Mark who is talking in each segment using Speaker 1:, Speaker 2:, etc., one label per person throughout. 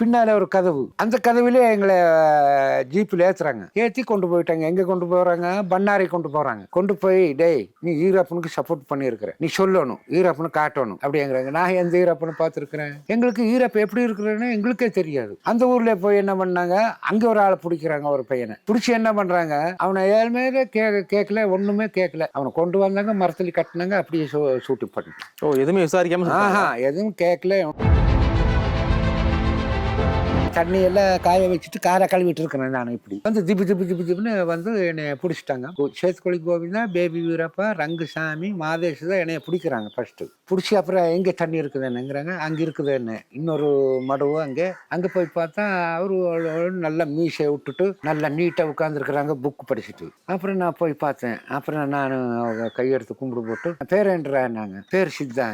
Speaker 1: பின்னால ஒரு கதவு, அந்த கதவுலயே எங்களை ஜீப்பில் ஏத்துறாங்க. ஏற்றி கொண்டு போயிட்டாங்க. எங்கே கொண்டு போகிறாங்க? பண்ணாரை கொண்டு போகிறாங்க. கொண்டு போய், டேய் நீ ஈரப்பனுக்கு சப்போர்ட் பண்ணியிருக்கிற, நீ சொல்லணும், ஈரப்பனு காட்டணும் அப்படிங்கிறாங்க. நான் எந்த ஈரப்பனை பார்த்துருக்குறேன்? எங்களுக்கு ஈரப்ப எப்படி இருக்கிறேன்னு எங்களுக்கே தெரியாது. அந்த ஊரில் போய் என்ன பண்ணாங்க, அங்கே ஒரு ஆளை பிடிக்கிறாங்க, ஒரு பையனை பிடிச்சி என்ன பண்ணுறாங்க, அவனை ஏழ்மே கேட்கல, ஒன்றுமே கேட்கல. அவனை கொண்டு வந்தாங்க, மரத்தில் கட்டினாங்க, அப்படியே சூட்டு பண்ணி.
Speaker 2: எதுவுமே விசாரிக்காம
Speaker 1: எதுவும் கேட்கல. தண்ணியெல்லாம் காய வச்சுட்டு காரை கழுவிட்டு இருக்கிறேன். நான் இப்படி வந்து திப்பு திப்பு திப்பு திப்புன்னு வந்து என்னை பிடிச்சிட்டாங்க. சேத்துக்குழி கோவிந்தா, பேபி வீரப்பா, ரங்குசாமி, மாதேஷ் தான் என்னைய பிடிக்கிறாங்க ஃபர்ஸ்ட்டு. பிடிச்சி அப்புறம் எங்கே தண்ணி இருக்குதுன்னுங்கிறாங்க. அங்கே இருக்குதுன்னு இன்னொரு மடுவு அங்கே போய் பார்த்தா அவரு நல்லா மீசை விட்டுட்டு நல்லா நீட்டாக உட்காந்துருக்குறாங்க, புக் படிச்சுட்டு. அப்புறம் நான் போய் பார்த்தேன். அப்புறம் நான் கையெடுத்து கும்பிடு போட்டு, பேரேன்றாங்க. பேர் சித்தா.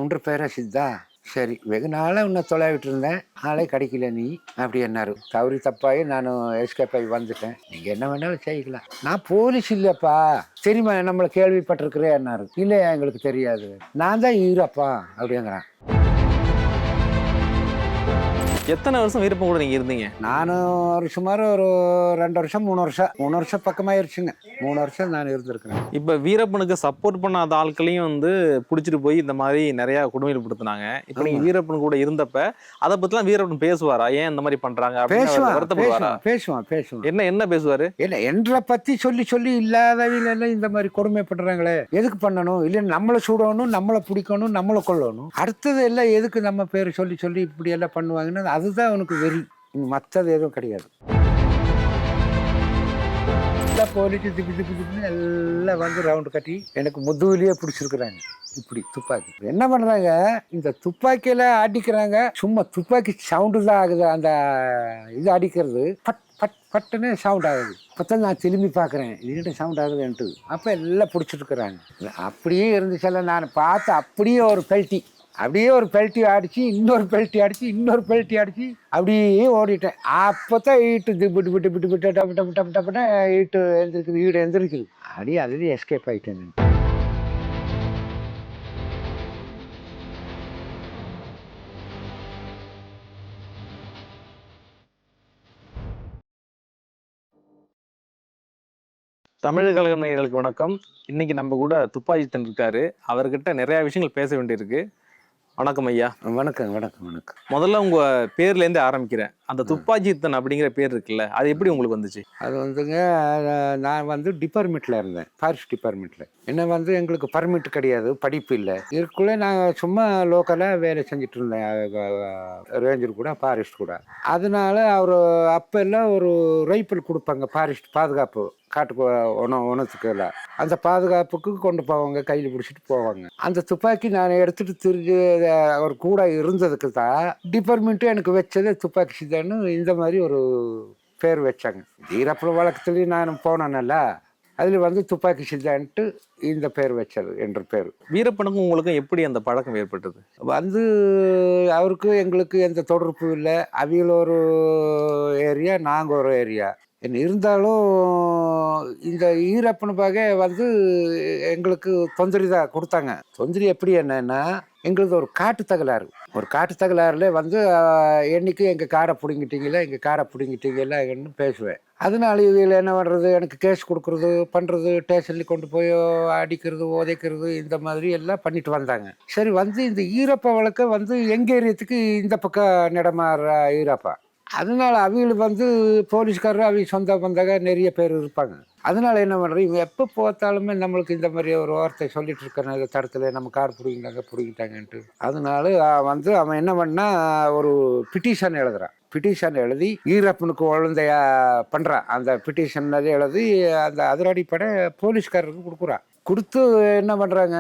Speaker 1: உன்ற பேரா சித்தா? சரி, வெகு நாளாக உன்னை தொலைவிட்டு இருந்தேன், ஆளே கிடைக்கல நீ அப்படி என்னாரு. தவறி தப்பாகி நான் எஸ்கேப் ஆகி வந்துட்டேன், நீங்கள் என்ன வேணாலும் செய்யலாம். நான் போலீஸ் இல்லைப்பா, தெரியுமா நம்மளை கேள்விப்பட்டிருக்கிறேன் என்னாரு. இல்லையா, எங்களுக்கு தெரியாது, நான் தான் ஈரப்பா அப்படிங்கிறேன்.
Speaker 2: எத்தனை வருஷம் வீரப்பன் கூட நீங்க இருந்தீங்க?
Speaker 1: நானும் ஒரு சுமார் ஒரு 2 வருஷம் 3 வருஷம் பக்கமாயிருச்சுங்க. 3 வருஷம் நான் இருந்திருக்கிறேன்.
Speaker 2: இப்ப வீரப்பனுக்கு சப்போர்ட் பண்ணாத ஆட்களையும் வந்து பிடிச்சிட்டு போய் இந்த மாதிரி நிறைய கொடுமைப்படுத்தினாங்க. இப்ப நீங்க வீரப்பன் கூட இருந்தப்ப அதை பத்திலாம் வீரப்பன் பேசுவாரா? ஏன் இந்த மாதிரி பண்றாங்க?
Speaker 1: பேசுவான்.
Speaker 2: என்ன பேசுவாரு?
Speaker 1: இல்ல என்ற பத்தி சொல்லி இல்லாதவங்க இந்த மாதிரி கொடுமைப்படுறாங்களே, எதுக்கு பண்ணணும்? இல்ல நம்மளை சுடணும், நம்மளை பிடிக்கணும், நம்மளை கொள்ளணும். அடுத்தது எல்லாம் எதுக்கு நம்ம பேர் சொல்லி இப்படி எல்லாம் பண்ணுவாங்கன்னு அதுதான் அவனுக்கு வெறி. மற்றது எதுவும் கிடையாது. போலீஸ் திப்பி திப்பின்னு எல்லாம் வந்து ரவுண்டு கட்டி எனக்கு முதுகுலயே பிடிச்சிருக்கிறாங்க. இப்படி துப்பாக்கி என்ன பண்றாங்க, இந்த துப்பாக்கியில அடிக்கிறாங்க. சும்மா துப்பாக்கி சவுண்டு தான் ஆகுது, அந்த இது அடிக்கிறது பட் பட் பட்டுன்னு சவுண்ட் ஆகுது. அப்போதான் நான் திரும்பி பார்க்குறேன், இதுகிட்ட சவுண்ட் ஆகுதுன்ட்டு. அப்போ எல்லாம் பிடிச்சிட்டு இருக்கிறாங்க. அப்படியே இருந்துச்சல்ல, நான் பார்த்து அப்படியே ஒரு பெல்ட்டி அடிச்சு, இன்னொரு பெல்ட்டி அடிச்சு அப்படியே ஓடிட்டேன். அப்போதான் ஈட்டு விட்டு டப்புனா ஈட்டு எந்திரிக்குது. அப்படியே அதுலேயே எஸ்கேப் ஆகிட்டேன்.
Speaker 2: தமிழக கழக நேயர்களுக்கு வணக்கம். இன்னைக்கு நம்ம கூட துப்பாக்கித்தன் இருக்காரு. அவர்கிட்ட நிறைய விஷயங்கள் பேச வேண்டியிருக்கு. வணக்கம் ஐயா.
Speaker 1: வணக்கம்.
Speaker 2: முதல்ல உங்க பேர்ல இருந்து ஆரம்பிக்கிறேன். அந்த துப்பாக்கித்தன் அப்படிங்கிற பேர் இருக்குல்ல, அது எப்படி உங்களுக்கு வந்துச்சு?
Speaker 1: அது வந்துங்க, நான் வந்து டிபார்ட்மெண்ட்ல இருந்தேன், ஃபாரஸ்ட் டிபார்ட்மெண்ட்ல. என்ன வந்து எங்களுக்கு பர்மிட் கிடையாது, படிப்பு இல்லை. இதுக்குள்ளே நான் சும்மா லோக்கலாக வேலை செஞ்சுட்டு இருந்தேன், ரேஞ்சர் கூட ஃபாரஸ்ட் கூட. அதனால அவர் அப்போ எல்லாம் ஒரு ரைஃபிள் கொடுப்பாங்க, ஃபாரஸ்ட் பாதுகாப்பு, காட்டுக்கு உணத்துக்கு எல்லாம். அந்த பாதுகாப்புக்கு கொண்டு போவாங்க, கையில் பிடிச்சிட்டு போவாங்க. அந்த துப்பாக்கி நான் எடுத்துட்டு திரிஞ்சு அவர் கூட இருந்ததுக்கு தான் டிபார்ட்மெண்ட்டு எனக்கு வச்சது துப்பாக்கி சித்தான்னு இந்த மாதிரி ஒரு பேர் வச்சாங்க. வீரப்பன் வழக்கத்துலேயும் நான் போனேன்ல, அதில் வந்து துப்பாக்கி சித்தான்ட்டு இந்த பேர் வச்சது என்ற பேர்.
Speaker 2: வீரப்பனுக்கும் உங்களுக்கும் எப்படி அந்த பழக்கம் ஏற்பட்டது?
Speaker 1: வந்து அவருக்கு எங்களுக்கு எந்த தொடர்பு இல்லை. அவியல் ஒரு ஏரியா, நாங்கள் ஒரு ஏரியா. இருந்தாலும் இந்த ஈரப்பனுக்காக வந்து எங்களுக்கு தொந்தரி தான் கொடுத்தாங்க. தொந்தரி எப்படி என்னன்னா, எங்களுக்கு ஒரு காட்டு தகராறுல வந்து என்னைக்கு எங்கள் காரை பிடுங்கிட்டீங்கன்னு பேசுவேன். அதனால இதில் என்ன பண்ணுறது, எனக்கு கேஸ் கொடுக்குறது பண்ணுறது, ஸ்டேஷனில் கொண்டு போய் அடிக்கிறது, உதைக்கிறது, இந்த மாதிரி எல்லாம் பண்ணிட்டு வந்தாங்க. சரி, வந்து இந்த ஈரப்பா வழக்க வந்து எங்கள் ஏரியத்துக்கு இந்த பக்கம் நடமாடுற ஈரப்பா. அதனால அவங்களுக்கு வந்து போலீஸ்காரர் அவங்க சொந்த பந்தக நிறைய பேர் இருப்பாங்க. அதனால என்ன பண்ணுறது, இவங்க எப்போ பார்த்தாலுமே நம்மளுக்கு இந்த மாதிரி ஒரு வார்த்தை சொல்லிட்டு இருக்கிற தடத்துல நம்ம கார் பிடிங்கிட்டாங்கன்ட்டு. அதனால வந்து அவன் என்ன பண்ணா, ஒரு பிட்டிஷன் எழுதி ஈரப்பனுக்கு குழந்தையா பண்ணுறான். அந்த பிட்டிஷன் எழுதி அந்த அதிரடிப்படை போலீஸ்காரருக்கு கொடுக்குறான். கொடுத்து என்ன பண்ணுறாங்க,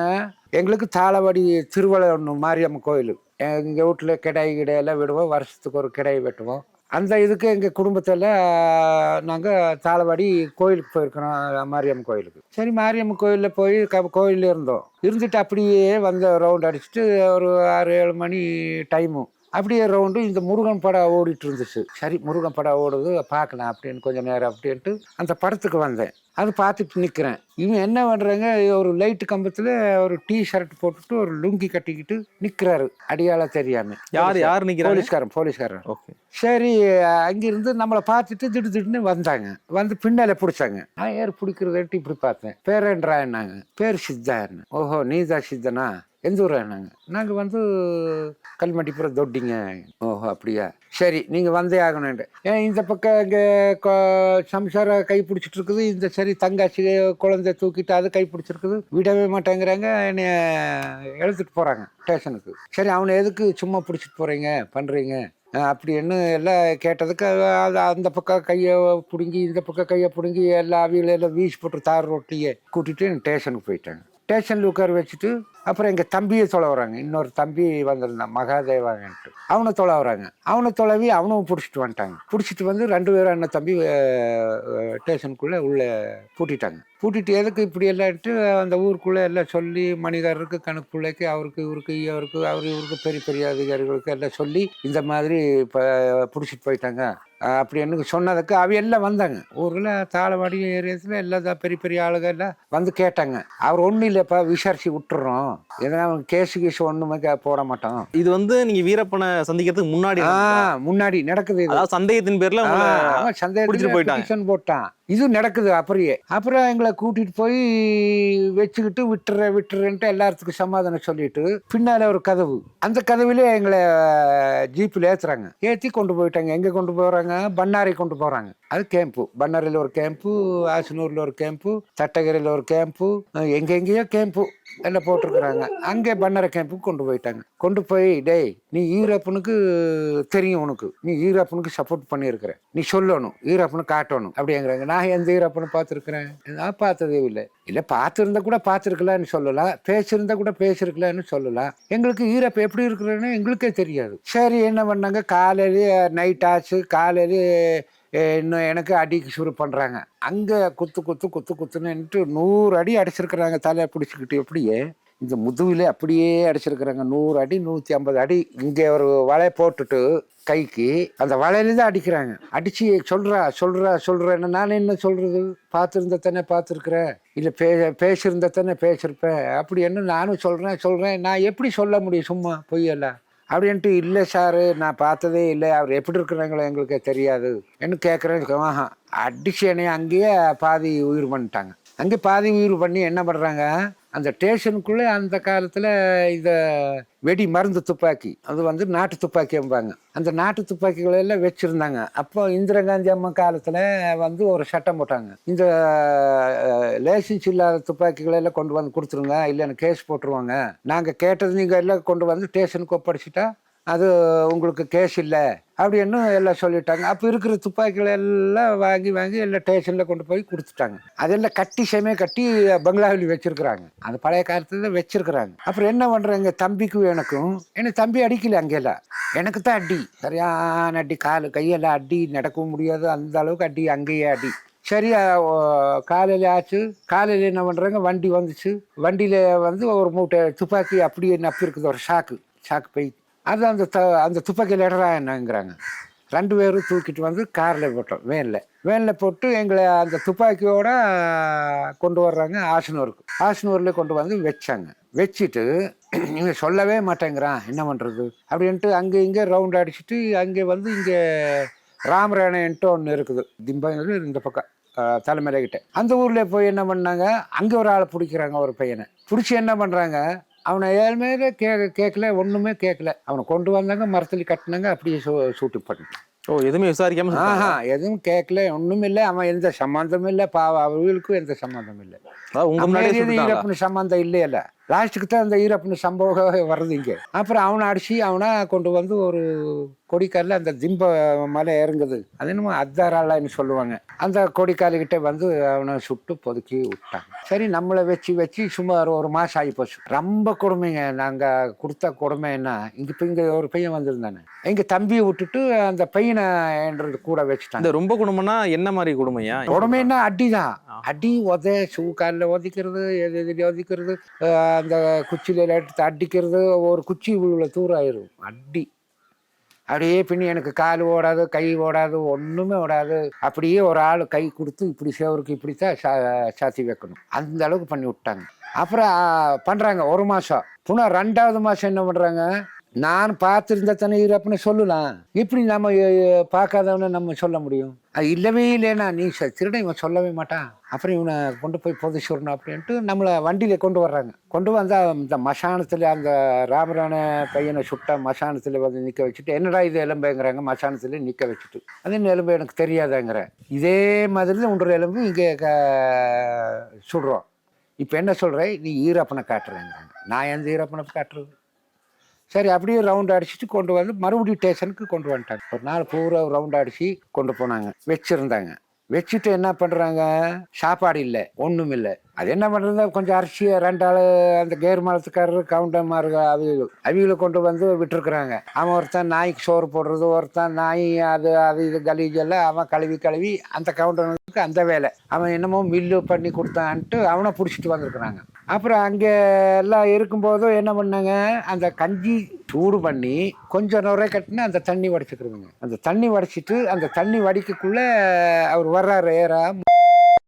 Speaker 1: எங்களுக்கு தாளவாடி திருவிழா ஒன்று, மாரியம்மன் கோயில். எங்கள் வீட்டில் கிடாயெல்லாம் விடுவோம், வருஷத்துக்கு ஒரு கிடாய் வெட்டுவோம். அந்த இதுக்கு எங்கள் குடும்பத்தில் நாங்கள் கோயிலுக்கு போயிருக்கிறோம், மாரியம்மன் கோயிலுக்கு. சரி, மாரியம்மன் கோயிலில் போய் கோயிலில் இருந்துட்டு அப்படியே வந்து ரவுண்ட் அடிச்சுட்டு ஒரு 6-7 மணி டைமு அப்படியே ரவுண்டு இந்த முருகன் படம் ஓடிட்டு இருந்துச்சு. சரி, முருகன் படம் ஓடுது பார்க்கலாம் அப்படின்னு கொஞ்சம் நேரம் அப்படின்ட்டு அந்த படத்துக்கு வந்தேன். அது பார்த்துட்டு நிற்கிறேன். இவன் என்ன பண்ணுறாங்க, ஒரு லைட்டு கம்பத்தில் ஒரு ஷர்ட் போட்டுட்டு ஒரு லுங்கி கட்டிக்கிட்டு நிற்கிறாரு, அடியாள தெரியாமல்.
Speaker 2: யார் நிக்கிறாங்க?
Speaker 1: போலீஸ்காரன்.
Speaker 2: ஓகே.
Speaker 1: சரி, அங்கிருந்து நம்மளை பார்த்துட்டு திடீர்னு வந்தாங்க. வந்து பின்னால பிடிச்சாங்க. நான் யார் பிடிக்கிறதுன்ட்டு இப்படி பார்த்தேன். பேரேன்றா என்னாங்க? பேர் சித்தா என்ன? ஓஹோ, நீதான் சித்தனா? எந்த ஊரா? நாங்கள் வந்து கல்மட்டிப்புறம் தொட்டிங்க. ஓஹோ அப்படியா, சரி நீங்கள் வந்தே ஆகணுன்ட்டு. ஏன் இந்த பக்கம் இங்கே சம்சார கை பிடிச்சிட்டு இருக்குது, இந்த சரி தங்காச்சி குழந்தை தூக்கிட்டு அது கை பிடிச்சிருக்குது, விடவே மாட்டேங்கிறாங்க. என்னை எழுத்துட்டு போகிறாங்க ஸ்டேஷனுக்கு. சரி, அவனை எதுக்கு சும்மா பிடிச்சிட்டு போகிறீங்க பண்ணுறீங்க அப்படின்னு எல்லாம் கேட்டதுக்கு, அது அந்த பக்கம் கையை பிடுங்கி இந்த பக்கம் கையை பிடுங்கி எல்லா அவியெல்லாம் வீசி போட்டு தார் ரோட்டியே கூட்டிகிட்டு ஸ்டேஷனுக்கு போயிட்டாங்க. ஸ்டேஷனில் உட்கார வச்சுட்டு அப்புறம் எங்கள் தம்பியை தொலை வராங்க. இன்னொரு தம்பி வந்திருந்தான் மகாதேவான்ட்டு, அவனை தொலை வராங்க. அவனை தொலைவி அவனும் பிடிச்சிட்டு வந்துட்டாங்க. பிடிச்சிட்டு வந்து 2 பேரும் அண்ணன் தம்பி ஸ்டேஷனுக்குள்ளே உள்ளே பூட்டிட்டாங்க. பூட்டிட்டு எதுக்கு இப்படி எல்லாம்ட்டு அந்த ஊருக்குள்ளே எல்லாம் சொல்லி, மணிகாரருக்கு கணக்கு பிள்ளைக்கு அவருக்கு இவருக்கு இவருக்கு பெரிய பெரிய அதிகாரிகளுக்கு எல்லாம் சொல்லி இந்த மாதிரி இப்போ பிடிச்சிட்டு போயிட்டாங்க அப்படின்னு சொன்னதுக்கு அவ எல்லாம் வந்தாங்க. ஊரில் தாளவாடி ஏரியாஸில் எல்லா பெரிய பெரிய ஆளுங்க எல்லாம் வந்து கேட்டாங்க. அவர் ஒன்றும் இல்லைப்பா, விசாரிச்சு விட்டுறோம், எதனா கேஸு ஒன்றுமே போட மாட்டோம்.
Speaker 2: இது வந்து நீங்க வீரப்பனை சந்திக்கிறதுக்கு
Speaker 1: முன்னாடி நடக்குது.
Speaker 2: அதாவது சந்தேகத்தின் பேர்ல
Speaker 1: சந்தேகத்துக்கு போயிட்டான் போட்டான். இது நடக்குது. அப்புறம் எங்களை கூட்டிட்டு போய் வச்சுக்கிட்டு விட்டுறேன்ட்டு எல்லாத்துக்கும் சமாதானம் சொல்லிட்டு பின்னால ஒரு கதவு, அந்த கதவுல எங்களை ஜீப்பில் ஏற்றி கொண்டு போயிட்டாங்க. எங்கே கொண்டு போகிறாங்க? பண்ணாரி கொண்டு போகிறாங்க. அது கேம்ப்பு. பண்ணாரியில் ஒரு கேம்ப்பு, ஆசனூரில் ஒரு கேம்ப்பு, தட்டகரையில் ஒரு கேம்ப்பு, எங்கெங்கேயோ கேம்ப்பு எல்லாம் போட்டிருக்கிறாங்க. அங்கே பண்ணார கேம்ப்புக்கு கொண்டு போயிட்டாங்க. கொண்டு போய், டேய் நீ ஈரப்பனுக்கு தெரியும், உனக்கு நீ ஈரப்பனுக்கு சப்போர்ட் பண்ணியிருக்கிற, நீ சொல்லணும், ஈரப்பனு காட்டணும் அப்படிங்கிறாங்க. நான் எந்த ஈரப்பனை பார்த்துருக்குறேன்? நான் பார்த்ததே இல்லை பார்த்துருந்தா கூட பார்த்துருக்கலான்னு சொல்லலாம், பேசியிருந்தா கூட பேசியிருக்கலான்னு சொல்லலாம். எங்களுக்கு ஈரப்ப எப்படி இருக்கிறேன்னு எங்களுக்கே தெரியாது. சரி, என்ன பண்ணாங்க, காலையிலேயே நைட் ஆச்சு, காலையிலே இன்னும் எனக்கு அடிக்கு சுரு பண்ணுறாங்க. அங்கே குத்துன்னுட்டு 100 அடி அடிச்சிருக்கிறாங்க. தலையை பிடிச்சிக்கிட்டு எப்படியே இந்த முதுவிலே அப்படியே அடிச்சிருக்கிறாங்க. 100 அடி 150 அடி. இங்கே ஒரு வலை போட்டுட்டு கைக்கு அந்த வலையில தான் அடிக்கிறாங்க. அடிச்சு சொல்றேன்னு நான் என்ன சொல்றது? பார்த்துருந்த தானே பார்த்துருக்குறேன், இல்லை பேசியிருந்த தானே பேசியிருப்பேன் அப்படின்னு நானும் சொல்றேன். நான் எப்படி சொல்ல முடியும் சும்மா பொய்யெல்லாம் அப்படின்ட்டு? இல்லை சாரு, நான் பார்த்ததே இல்லை, அவர் எப்படி இருக்கிறாங்களோ எங்களுக்கே தெரியாது என்ன கேட்குறேன். அடிச்சு என்னைய அங்கேயே பாதி உயிர் பண்ணிட்டாங்க. அங்கே பாதி உயிர் பண்ணி என்ன பண்ணுறாங்க, அந்த ஸ்டேஷனுக்குள்ளே அந்த காலத்தில் இந்த வெடி மருந்து துப்பாக்கி, அது வந்து நாட்டு துப்பாக்கி என்பாங்க. அந்த நாட்டு துப்பாக்கிகளெல்லாம் வச்சுருந்தாங்க. அப்போ இந்திரா காந்தி அம்மா காலத்தில் வந்து ஒரு சட்டம் போட்டாங்க, இந்த லைசன்ஸ் இல்லாத துப்பாக்கிகளெல்லாம் கொண்டு வந்து கொடுத்துருங்க, இல்லைன்னு கேஸ் போட்டுருவாங்க, நாங்கள் கேட்டது நீங்கள் எல்லாம் கொண்டு வந்து ஸ்டேஷனுக்கு ஒப்படைச்சிட்டா அது உங்களுக்கு கேஸ் இல்லை அப்படின்னு எல்லாம் சொல்லிட்டாங்க. அப்போ இருக்கிற துப்பாக்கிகளை எல்லாம் வாங்கி எல்லாம் ஸ்டேஷனில் கொண்டு போய் கொடுத்துட்டாங்க. அதெல்லாம் கட்டி பங்களாவில் வச்சிருக்கிறாங்க. அது பழைய காலத்துல வச்சிருக்கிறாங்க. அப்புறம் என்ன பண்ணுறாங்க, தம்பிக்கும் எனக்கும், என்ன தம்பி அடிக்கல, அங்கெல்லாம் எனக்கு தான் அடி, சரியான அடி, கையெல்லாம் அடி, நடக்கவும் முடியாது, அந்த அளவுக்கு அடி, அங்கேயே அடி. சரியா காலையில் ஆச்சு. காலையில் என்ன பண்ணுறாங்க, வண்டி வந்துச்சு. வண்டியில் வந்து ஒரு மூட்டை துப்பாக்கி அப்படியே நப்பி இருக்குது, ஒரு சாக்கு பை. அது அந்த துப்பாக்கியில் இடறா என்னங்கிறாங்க. 2 பேரும் தூக்கிட்டு வந்து காரில் போட்டோம், வேனில் போட்டு எங்களை அந்த துப்பாக்கியோட கொண்டு வர்றாங்க ஆசனூரில் கொண்டு வந்து வச்சுட்டு இங்கே சொல்லவே மாட்டேங்கிறான், என்ன பண்ணுறது அப்படின்ட்டு அங்கே இங்கே ரவுண்ட் அடிச்சுட்டு அங்கே வந்து இங்கே ராமராயணன்ட்டு ஒன்று இருக்குது, திம்பங்கது இந்த பக்கம் தலைமையில அந்த ஊரில் போய் என்ன பண்ணாங்க, அங்கே ஒரு ஆளை பிடிக்கிறாங்க, ஒரு பையனை பிடிச்சி என்ன பண்ணுறாங்க, அவனை ஏழ்மையில கேட்கல, ஒன்றுமே கேட்கல, அவனை கொண்டு வந்தாங்க, மரத்தில் கட்டினாங்க, அப்படியே சூட்டு பண்ணிட்டான்.
Speaker 2: எதுவுமே விசாரிக்காம?
Speaker 1: எதுவும் கேட்கல, ஒன்றும் இல்லை, அவன் எந்த சம்மந்தமும் இல்லை, அவர்களுக்கும் எந்த சம்மந்தமும் இல்லை. ஈரப்பனு சம்மந்தம் இல்லையல்ல, லாஸ்ட்டுக்கு தான் அந்த ஈரப்பனு சம்பவம் வருது இங்கே. அப்புறம் அவனை அடிச்சு அவனை கொண்டு வந்து ஒரு கொடிக்காலில் அந்த திம்ப மலை இறங்குது, அது என்னமோ அத்தாராளான்னு சொல்லுவாங்க, அந்த கொடிக்காலிக்கிட்ட வந்து அவனை சுட்டு பொதுக்கி விட்டாங்க. சரி, நம்மளை வச்சு சுமார் 1 மாதம் ஆகி போச்சு. ரொம்ப கொடுமைங்க. நாங்கள் கொடுத்த கொடுமைன்னா, இங்கே ஒரு பையன் வந்திருந்தானே, எங்கள் தம்பியை விட்டுட்டு அந்த பையனை என்றது கூட வச்சுட்டாங்க.
Speaker 2: ரொம்ப கொடுமைன்னா என்ன மாதிரி கொடுமையா?
Speaker 1: கொடுமைன்னா அடிதான், அடி காலில் ஒதிக்கிறது, எது ஒதிக்கிறது, அந்த குச்சியில எடுத்து அடிக்கிறது, ஒரு குச்சி உள்ள தூரம் ஆயிரும் அடி. அப்படியே பின்னி எனக்கு கால் ஓடாது, கை ஓடாது, ஒன்றுமே ஓடாது. அப்படியே ஒரு ஆள் கை கொடுத்து இப்படி சேவருக்கு இப்படித்தான் சாத்தி வைக்கணும். அந்த அளவுக்கு பண்ணி விட்டாங்க. அப்புறம் பண்ணுறாங்க 1 மாதம். புனः 2வது மாதம் என்ன பண்ணுறாங்க, நான் பார்த்துருந்தா தானே ஈரப்புன்னு சொல்லலாம். எப்படி நம்ம பார்க்காதவன நம்ம சொல்ல முடியும்? அது இல்லவே இல்லைன்னா நீ திருடன் இவன் சொல்லவே மாட்டான். அப்புறம் இவனை கொண்டு போய் புதைச்சிடணும் அப்படின்ட்டு நம்மளை வண்டியில் கொண்டு வர்றாங்க. கொண்டு வந்தால் இந்த மசானத்தில் அந்த ராமரான பையனை சுட்ட மசானத்தில் வந்து நிற்க வச்சுட்டு, என்னடா இது எலும்புங்கிறாங்க. மசானத்தில் நிற்க வச்சுட்டு, அது என்ன எலும்பு எனக்கு தெரியாதாங்கிறேன். இதே மாதிரி ஒன்றரை எலும்பு இங்கே சுடுறோம். இப்போ என்ன சொல்கிறேன், நீ ஈரப்பனை காட்டுறேங்கிறாங்க. நான் எந்த ஈரப்பனை காட்டுறது? சரி, அப்படியே ரவுண்ட் அடிச்சுட்டு கொண்டு வந்து மறுபடியும் ஸ்டேஷனுக்கு கொண்டு வந்துட்டாங்க. ஒரு நாள் பூரா ரவுண்ட் அடிச்சு கொண்டு போனாங்க. வச்சுருந்தாங்க. வச்சுட்டு என்ன பண்ணுறாங்க, சாப்பாடு இல்லை, ஒன்றும் இல்லை. அது என்ன பண்ணுறது, கொஞ்சம் அரிசியை 2 ஆள் அந்த கேர் மரத்துக்காரரு கவுண்டமாரு அவிகளை கொண்டு வந்து விட்டுருக்குறாங்க. அவன் ஒருத்தன் நாய்க்கு சோறு போடுறது, ஒருத்தன் நாய் அது இது கலீஜெல்லாம் அவன் கழுவி அந்த கவுண்டனுக்கு அந்த வேலை. அவன் என்னமோ மில்லு பண்ணி கொடுத்தான்ட்டு அவனை பிடிச்சிட்டு வந்திருக்கிறாங்க. அப்புறம் அங்கே எல்லாம் இருக்கும்போதும் என்ன பண்ணாங்க, அந்த கஞ்சி சூடு பண்ணி கொஞ்சம் நுரை கட்டினா அந்த தண்ணி வடிச்சுக்கிறதுங்க. அந்த தண்ணி வடிச்சிட்டு அந்த தண்ணி வடிக்கக்குள்ளே அவர் வர்றாரு ஏறா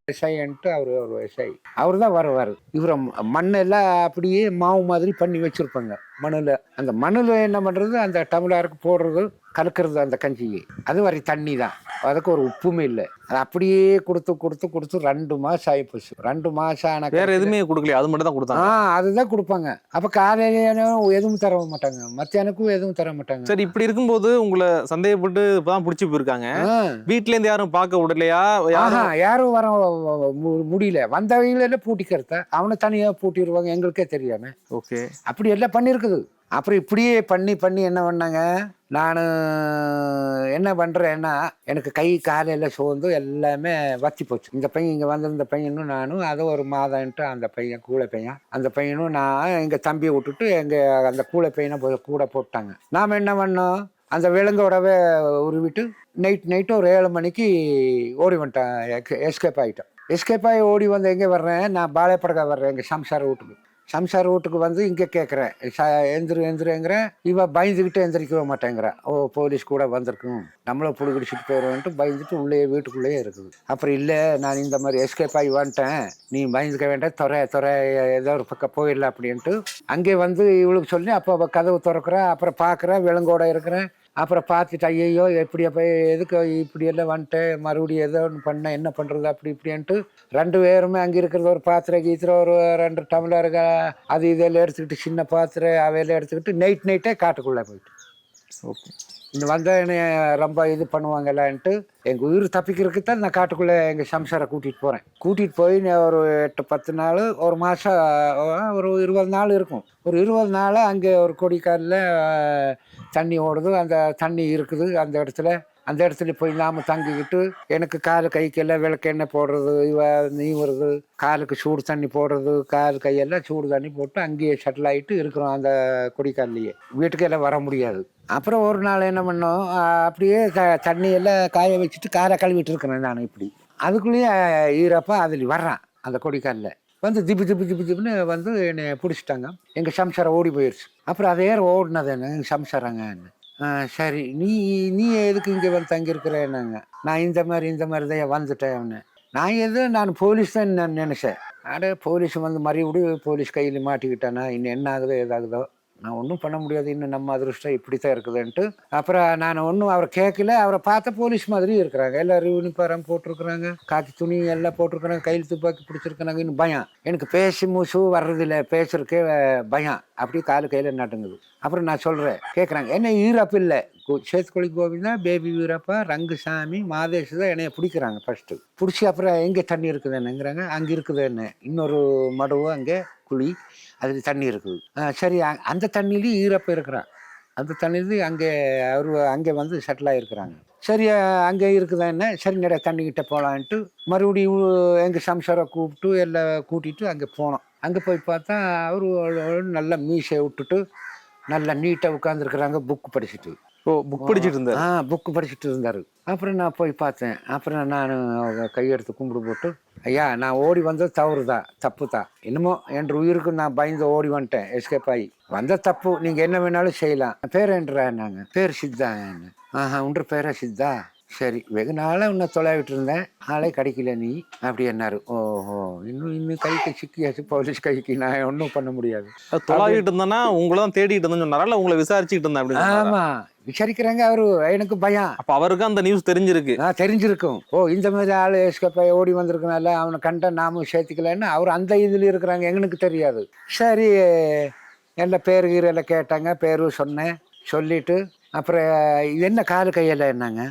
Speaker 1: விவசாயின்ட்டு அவர் விவசாயி அவர் தான் வருவார். இவரை மண்ணெல்லாம் அப்படியே மாவு மாதிரி பண்ணி வச்சுருப்பாங்க மண்ணில். அந்த மண்ணில் என்ன பண்ணுறது, அந்த டம்ளருக்கு போடுறது, கலக்கிறது அந்த கஞ்சியை. அது வரை தண்ணி தான், அதுக்கு ஒரு உப்புமே இல்லை. அது அப்படியே கொடுத்து 2 மாதம் ஆகிப்போச்சு. 2 மாதம் ஆன
Speaker 2: வேற எதுவுமே கொடுக்கலையா? அது மட்டும் தான் கொடுத்தாங்க.
Speaker 1: அதுதான் கொடுப்பாங்க. அப்போ காலையில எதுவும் தர மாட்டாங்க, மத்தியானக்கும் எதுவும் தர மாட்டாங்க.
Speaker 2: சரி, இப்படி இருக்கும்போது உங்களை சந்தேகப்பட்டு இப்பதான் பிடிச்சி போயிருக்காங்க. வீட்டுல இருந்து யாரும் பார்க்க விடலையா?
Speaker 1: யாரும் வர முடியல. வந்தவங்கள பூட்டிக்கிறத அவனை தனியா பூட்டிடுவாங்க, எங்களுக்கே தெரியாம.
Speaker 2: ஓகே,
Speaker 1: அப்படி எல்லாம் பண்ணிருக்குது. அப்புறம் இப்படியே பண்ணி என்ன பண்ணாங்க, நான் என்ன பண்ணுறேன்னா எனக்கு கை காலையில் சோர்ந்து எல்லாமே வத்தி போச்சு. இந்த பையன் இங்கே வந்திருந்த பையனும் நானும் அது ஒரு மாதம்ன்ட்டு அந்த பையன் கூலை பையன், அந்த பையனும் நான் எங்கள் தம்பியை விட்டுட்டு எங்கள் அந்த கூலை பையனை கூட போட்டாங்க. நாம் என்ன பண்ணோம், அந்த விலங்கோடவே உருவிட்டு நைட்டு ஒரு 7 மணிக்கு ஓடி வந்துட்டேன். எஸ்கேப் ஆகிட்டேன். எஸ்கேப் ஆகி ஓடி வந்து எங்கே வர்றேன், நான் பாளையப்படகா வர்றேன் எங்கள் சம்சார வீட்டுக்கு வந்து இங்கே கேட்குறேன், எந்திருங்கிறேன். இவன் பயந்துக்கிட்டு எந்திரிக்கவே மாட்டேங்கிறான். போலீஸ் கூட வந்திருக்கும், நம்மளை புடிச்சிட்டு போயிடுவேன்ட்டு பயந்துட்டு வீட்டுக்குள்ளேயே இருக்குது. அப்புறம் இல்லை, நான் இந்த மாதிரி எஸ்கேப் ஆகி வந்துட்டேன், நீ பயந்துக்க வேண்டாம், துறை ஏதோ ஒரு பக்கம் போயிடலாம் அப்படின்ட்டு அங்கே வந்து இவளுக்கு சொல்லி அப்போ கதவு திறக்கிறேன். அப்புறம் பார்க்குறேன், விலங்கோட இருக்கிறேன். அப்புறம் பார்த்துட்டு ஐயோ எப்படியா போய் எதுக்கு இப்படியெல்லாம் வந்துட்டேன், மறுபடியும் ஏதோ ஒன்று பண்ண என்ன பண்ணுறது இப்படின்ட்டு 2 பேருமே அங்கே இருக்கிறது ஒரு பாத்திரம் கீத்திரம் ஒரு 2 டம்ளருங்க அது இதெல்லாம் எடுத்துக்கிட்டு சின்ன பாத்திரம் அவையெல்லாம் எடுத்துக்கிட்டு நைட்டே காட்டுக்குள்ளே போயிட்டு. ஓகே, இந்த வந்தால் என்னை ரொம்ப இது பண்ணுவாங்கல்லான்ட்டு எங்கள் உயிர் தப்பிக்கிறதுக்கு தான் நான் காட்டுக்குள்ளே எங்கள் சம்சாரை கூட்டிகிட்டு போய் ஒரு 8-10 நாள், ஒரு மாதம், ஒரு 20 நாள் இருக்கும். ஒரு 20 நாள் அங்கே ஒரு கொடிக்காலில் தண்ணி ஓடுது, அந்த தண்ணி இருக்குது அந்த இடத்துல போய் நாம் தங்கிக்கிட்டு எனக்கு காலு கைக்கெல்லாம் விளக்கெண்ணெய் போடுறது, நீவுறது, காலுக்கு சூடு தண்ணி போடுறது, கால் கையெல்லாம் சூடு தண்ணி போட்டு அங்கேயே செட்டில் ஆகிட்டு இருக்கிறோம் அந்த கொடிக்கால்லையே. வீட்டுக்கெல்லாம் வர முடியாது. அப்புறம் ஒரு நாள் என்ன பண்ணோம், அப்படியே தண்ணியெல்லாம் காய வச்சுட்டு காரை கழுவிட்டு இருக்கிறேன் நான் இப்படி. அதுக்குள்ளேயே ஈரப்பா அதில் வர்றான் அந்த கொடிக்காலில் வந்து திப்புன்னு வந்து என்னை பிடிச்சிட்டாங்க. எங்கள் சம்சாரை ஓடி போயிடுச்சு. அப்புறம் அதே ஓடினது என்ன எங்கள் சம்சாராங்க. சரி, நீ எதுக்கு இங்கே வந்து தங்கியிருக்கிறேன்னாங்க. நான் இந்த மாதிரி தான் வந்துட்டேன் அவனு. நான் போலீஸ் தான் நான் நினச்சேன். போலீஸ் வந்து மறுபடியும் போலீஸ் கையில் மாட்டிக்கிட்டானா, இன்னும் என்ன ஆகுதோ ஏதாகுதோ, நான் ஒன்றும் பண்ண முடியாது, இன்னும் நம்ம அதிருஷ்டம் இப்படி தான் இருக்குதுன்ட்டு. அப்புறம் நான் ஒன்றும் அவரை கேட்கல. அவரை பார்த்த போலீஸ் மாதிரி இருக்கிறாங்க, எல்லோரும் யூனிஃபார்ம் போட்டிருக்கிறாங்க, காக்கி துணி எல்லாம் போட்டிருக்கிறாங்க, கையில் துப்பாக்கி பிடிச்சிருக்கிறாங்க. இன்னும் பயம் எனக்கு, பேசி மூசு வர்றதில்லை, பேசுறதுக்கே பயம். அப்படியே கையில் நட்டுங்குது. அப்புறம் நான் சொல்கிறேன், கேட்குறாங்க, என்ன ஈரப்பு இல்லை, சேத்துக்குழி கோவிந்தா, பேபி வீரப்பா, ரங்குசாமி, மாதேஷ் தான் என்னைய பிடிக்கிறாங்க ஃபஸ்ட்டு. பிடிச்சி அப்புறம் எங்கே தண்ணி இருக்குது என்னங்கிறாங்க. அங்கே இருக்குது என்ன, இன்னொரு மடுவு அங்கே குழி, அதில் தண்ணி இருக்குது. சரி, அந்த தண்ணியிலையும் ஈரப்பு இருக்கிறான். அந்த தண்ணியிலையும் அங்கே வந்து செட்டில் ஆகிருக்கிறாங்க. சரி, அங்கே இருக்குதா என்ன, சரி நிறைய தண்ணிக்கிட்ட போகலான்ட்டு மறுபடியும் எங்கள் சம்சாரை கூப்பிட்டு எல்லாம் கூட்டிகிட்டு அங்கே போனோம். அங்கே போய் பார்த்தா அவர் நல்ல மீசை விட்டுட்டு நல்லா நீட்டாக உட்காந்துருக்குறாங்க, புக்கு படிச்சுட்டு.
Speaker 2: ஓ, புக் படிச்சிட்டு இருந்தாரு.
Speaker 1: புக்கு படிச்சுட்டு இருந்தார். அப்புறம் நான் போய் பார்த்தேன். அப்புறம் நான் கையெடுத்து கும்பிடு போட்டு, ஐயா நான் ஓடி வந்தது தவறு தான், தப்பு தான். என்னமோ என் உயிருக்கு நான் பயந்து ஓடி வந்துட்டேன், எஸ்கேப் ஆகி வந்த தப்பு. நீங்கள் என்ன வேணாலும் செய்யலாம். பேர் என்றாங்க. பேர் சித்தாங்க. உன்ற பேரா சித்தா? சரி, வெகு நாளாக உன்னை தொலைவிட்டு இருந்தேன், ஆளே கிடைக்கல நீ அப்படி என்னாரு. ஓஹோ, இன்னும் கைக்கு சிக்கியாச்சு, போலீஸ் கைக்கு, நான் ஒன்றும் பண்ண முடியாது.
Speaker 2: தொலாவிட்டு இருந்தேன்னா உங்களை தான் தேடிட்டு இருந்தேன்னு சொன்னாரா, இல்ல உங்களை விசாரிச்சுட்டு இருந்தேன் அப்படின்னு சொன்னாரா?
Speaker 1: ஆமா, விசாரிக்கிறாங்க. அவரு எனக்கு பயம்.
Speaker 2: அப்ப அவருக்கு அந்த நியூஸ் தெரிஞ்சிருக்கு.
Speaker 1: தெரிஞ்சிருக்கும். ஓ, இந்த மாதிரி ஆள் எஸ்கேப் ஆகி ஓடி வந்திருக்கனால அவனை கண்ட நாமும் சேர்த்துக்கலன்னு அவர் அந்த இதில் இருக்கிறாங்க, எங்களுக்கு தெரியாது. சரி, எல்லாம் பேர் கீரெல்லாம் கேட்டாங்க, பேரும் சொன்னேன். சொல்லிட்டு அப்புறம் இது என்ன காலு கையெல்லாம் என்னங்க,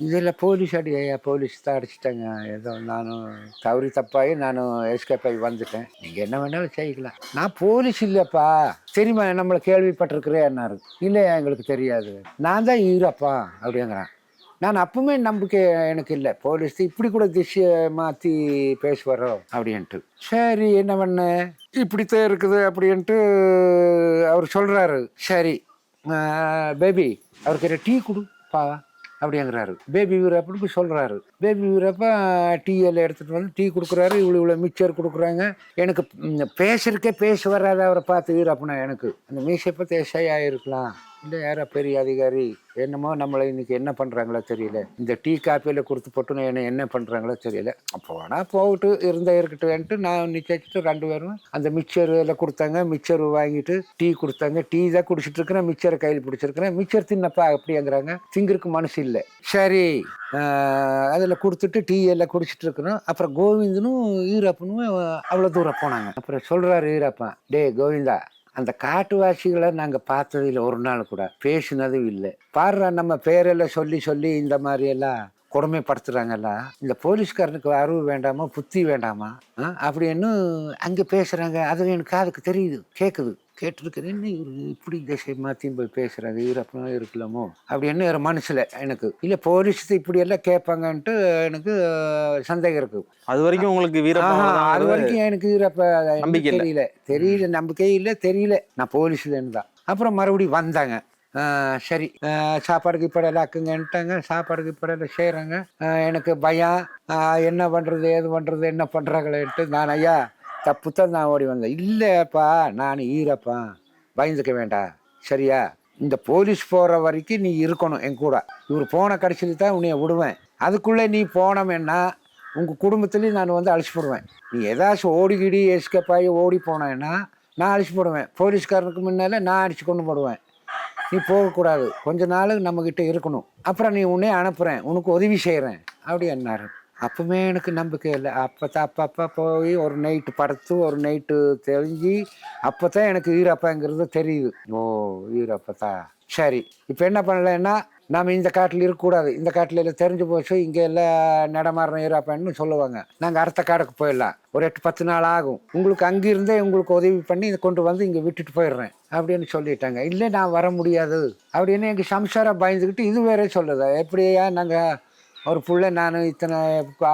Speaker 1: இதில் போலீஸ் ஐயா, போலீஸ் தான் அடிச்சிட்டாங்க. ஏதோ நானும் தப்பாகி நானும் எஸ்கேப் ஆகி வந்துட்டேன், நீங்கள் என்ன வேணாலும் செய்யலாம். நான் போலீஸ் இல்லைப்பா, தெரியுமா நம்மளை கேள்விப்பட்டிருக்கிறேன்னாரு. இல்லையா, எங்களுக்கு தெரியாது, நான் தான் ஈரப்பா அப்படிங்கிறான். நான் அப்பவுமே நம்பிக்கை எனக்கு இல்லை, போலீஸ் இப்படி கூட திசையை மாற்றி பேசுவாரோ அப்படின்ட்டு. சரி, என்ன பண்ண, இப்படித்தான் இருக்குது அப்படின்ட்டு அவர் சொல்கிறாரு. சரி பேபி, அவருக்கு டீ கொடுப்பா அப்படிங்கிறாரு. பேபி வீரப்பனுக்கு சொல்கிறாரு. பேபி வீரப்பா டீ எல்லாம் எடுத்துகிட்டு வந்து டீ கொடுக்குறாரு. இவ்வளோ மிக்சர் கொடுக்குறாங்க. எனக்கு பேசுறதுக்கே பேச வராது அவரை பார்த்து. வீரப்பனா எனக்கு அந்த மீசை பற்றி எஸ்ஐ ஆகிருக்கலாம், இல்லை யாரோ பெரிய அதிகாரி, என்னமோ நம்மளை இன்னைக்கு என்ன பண்ணுறாங்களோ தெரியல, இந்த டீ காப்பியில் கொடுத்து போட்டு என்ன பண்ணுறாங்களோ தெரியல. அப்போ ஆனால் போகட்டு இருக்கட்டும்ன்ட்டு நான் நிச்சயிச்சுட்டு 2 பேரும் அந்த மிக்சர் எல்லாம் கொடுத்தாங்க. மிக்சர் வாங்கிட்டு டீ கொடுத்தாங்க. டீ தான் குடிச்சிட்டு இருக்கிறேன், மிக்சரை கையில் பிடிச்சிருக்கிறேன். மிக்சர் தின்னப்பா அப்படிங்கிறாங்க. திங்கிறதுக்கு மனசு இல்லை. சரி, அதில் கொடுத்துட்டு டீ எல்லாம் குடிச்சிட்டு இருக்கிறோம். அப்புறம் கோவிந்தனும் ஈரப்பனும் அவ்வளோ தூரம் போனாங்க. அப்புறம் சொல்கிறாரு ஈரப்பன், டே கோவிந்தா, அந்த காட்டுவாசிகளை நாங்கள் பார்த்ததில்லை, ஒரு நாள் கூட பேசினதும் இல்லை. பாடுறா, நம்ம பேரெல்லாம் சொல்லி சொல்லி இந்த மாதிரி எல்லாம் கொடுமைப்படுத்துறாங்கல்ல, இந்த போலீஸ்காரனுக்கு அறிவு வேண்டாமா, புத்தி வேண்டாமா அப்படின்னு அங்கே பேசுகிறாங்க. அது எனக்கு காதுக்கு தெரியுது, கேட்டுருக்கிறேன். இப்படி திசை மாற்றியும் போய் பேசுகிறாங்க, ஈரப்பனா இருக்கலாமோ அப்படின்னு ஒரு மனசில் எனக்கு. இல்லை, போலீஸ் இப்படி எல்லாம் கேட்பாங்கன்ட்டு எனக்கு சந்தேகம் இருக்கு.
Speaker 2: அது வரைக்கும் உங்களுக்கு
Speaker 1: அது வரைக்கும் எனக்கு ஈரப்ப தெரியல, நம்பிக்கையே இல்லை, தெரியல நான் போலீஸ்லன்னு தான். அப்புறம் மறுபடியும் வந்தாங்க. சரி, சாப்பாடுக்கு இப்படையெல்லாம் ஆக்குங்கன்ட்டாங்க. சாப்பாடுக்கு இப்படையெல்லாம் செய்கிறாங்க. எனக்கு பயம், என்ன பண்ணுறது ஏது பண்ணுறது என்ன பண்ணுறாங்களேன்ட்டு நான், ஐயா தப்பு தான், நான் ஓடி வந்தேன். இல்லைப்பா, நான் ஈரப்பா, பயந்துக்க வேண்டாம், சரியா? இந்த போலீஸ் போகிற வரைக்கும் நீ இருக்கணும் என் கூட. இவர் போன கடைசியில் தான் உன்னைய விடுவேன். அதுக்குள்ளே நீ போனோம்னா உங்கள் குடும்பத்துலேயும் நான் வந்து அழிச்சு போடுவேன். நீ ஏதாச்சும் ஓடிக்கிடி எஸ்கேப் ஆகி ஓடி போனேன்னா நான் அழிச்சு போடுவேன். போலீஸ்காரனுக்கு முன்னால் நான் அடித்து கொண்டு போடுவேன். நீ போகக்கூடாது, கொஞ்ச நாள் நம்மக்கிட்ட இருக்கணும். அப்புறம் நீ உன்னே அனுப்புகிறேன், உனக்கு உதவி செய்கிறேன் அப்படி என்னாரு. அப்பவுமே எனக்கு நம்பிக்கை இல்லை. அப்போ போய் ஒரு நைட்டு படுத்து ஒரு நைட்டு தெளிஞ்சு அப்போ தான் எனக்கு ஈரப்பாங்கிறது தெரியுது. ஓ, ஈரப்பத்தா, சரி. இப்போ என்ன பண்ணலைன்னா, நாம் இந்த காட்டில் இருக்கக்கூடாது, இந்த காட்டில் எல்லாம் தெரிஞ்சு போச்சு, இங்கே எல்லாம் நடமாடுற ஈரப்பான்னு சொல்லுவாங்க. நாங்கள் அடுத்த காடுக்கு போயிடலாம், ஒரு 8-10 நாள் ஆகும். உங்களுக்கு அங்கிருந்தே உங்களுக்கு உதவி பண்ணி இதை கொண்டு வந்து இங்கே விட்டுட்டு போயிடுறேன் அப்படின்னு சொல்லிட்டாங்க. இல்லை, நான் வர முடியாது அப்படின்னு எங்கள் சம்சாரம் பயந்துக்கிட்டு இது வேற சொல்லுது. எப்படியா நாங்கள் ஒரு புள்ள, நான் இத்தனை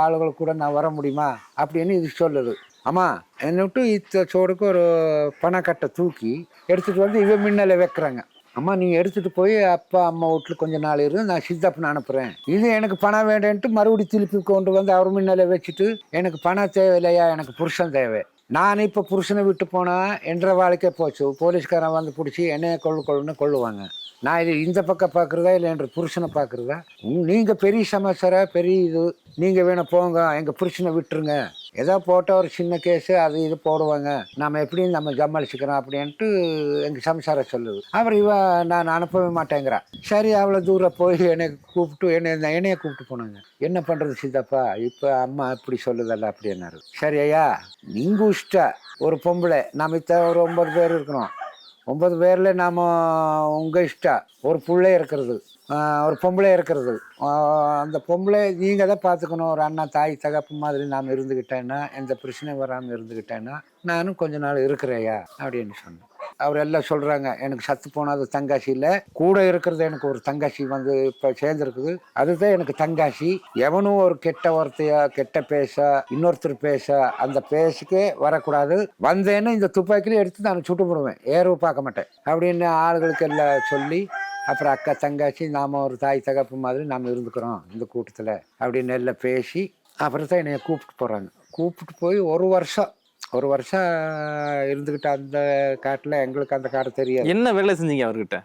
Speaker 1: ஆளுகள் கூட நான் வர முடியுமா அப்படின்னு இது சொல்லுது. ஆமாம், என்னை விட்டு சோடுக்கு ஒரு பணக்கட்டை தூக்கி எடுத்துகிட்டு வந்து இவன் முன்னால வைக்கிறாங்க. அம்மா, நீங்கள் எடுத்துகிட்டு போய் அப்பா அம்மா வீட்டில் கொஞ்ச நாள் இருந்து நான் சித்தப்பனை அனுப்புகிறேன். இது எனக்கு பணம் வேண்டேன்ட்டு மறுபடியும் திருப்பி கொண்டு வந்து அவர் முன்னால வச்சுட்டு, எனக்கு பணம் தேவையில்லையா, எனக்கு புருஷன் தேவை. நான் இப்போ புருஷனை விட்டு போனால் என்ற வாழ்க்கை போச்சு. போலீஸ்காரன் வந்து பிடிச்சி என்னைய கொள்ளுவாங்க. நான் இது இந்த பக்கம் பார்க்குறதா இல்லை என்ற புருஷனை பார்க்குறதா? நீங்கள் பெரிய சமாச்சார பெரிய இது, நீங்கள் வேணும் போங்க, எங்கள் புருஷனை விட்டுருங்க. ஏதோ போட்டால் ஒரு சின்ன கேஸு அது இது போடுவாங்க, நம்ம எப்படின்னு நம்ம சமாளிச்சுக்கிறோம் அப்படின்ட்டு எங்கள் சம்சாரம் சொல்லுது. அப்புறம் நான் அனுப்பவே மாட்டேங்கிறா. சரி, அவ்வளோ தூரம் போய் என்னை கூப்பிட்டு என்னைய கூப்பிட்டு போனாங்க. என்ன பண்ணுறது சித்தப்பா, இப்போ அம்மா இப்படி சொல்லுதல்ல அப்படின்னாரு. சரி ஐயா, நீங்கள் இஷ்டா ஒரு பொம்பளை, நாம் ஒரு 9 பேர் இருக்கிறோம். 9 பேரில் நாம் உங்கள் இஷ்டம் ஒரு பிள்ளை இருக்கிறது, ஒரு பொம்பளை இருக்கிறது. அந்த பொம்பளை நீங்கள் தான் பார்த்துக்கணும். ஒரு அண்ணா தாய் தகப்பு மாதிரி நாம் இருந்துக்கிட்டேன்னா, எந்த பிரச்சனையும் வராமல் இருந்துக்கிட்டேன்னா நானும் கொஞ்ச நாள் இருக்கிறேயா அப்படின்னு சொன்னேன். அவர் எல்லாம் சொல்கிறாங்க எனக்கு சத்து போனது தங்காசி இல்லை, கூட இருக்கிறது எனக்கு ஒரு தங்காசி வந்து இப்போ சேர்ந்துருக்குது, அதுதான் எனக்கு தங்காசி. எவனும் ஒரு கெட்ட வார்த்தையா கெட்ட பேச இன்னொருத்தர் பேச அந்த பேசுக்கே வரக்கூடாது, வந்தேன்னு இந்த துப்பாக்கியில எடுத்து நான் சுட்டு போடுவேன், ஏறவு பார்க்க மாட்டேன் அப்படின்னு ஆளுகளுக்கு எல்லாம் சொல்லி அப்புறம் அக்கா தங்காச்சி நாம் ஒரு தாய் தகப்பு மாதிரி நாம் இருந்துக்கிறோம் இந்த கூட்டத்தில் அப்படின்னு எல்லாம் பேசி அப்புறம் தான் என்னை கூப்பிட்டு போகிறாங்க. கூப்பிட்டு போய் ஒரு வருஷம் இருந்துக்கிட்டு அந்த காட்டில் எங்களுக்கு அந்த காடு தெரியாது.
Speaker 2: என்ன வேலை செஞ்சீங்க அவர்கிட்ட?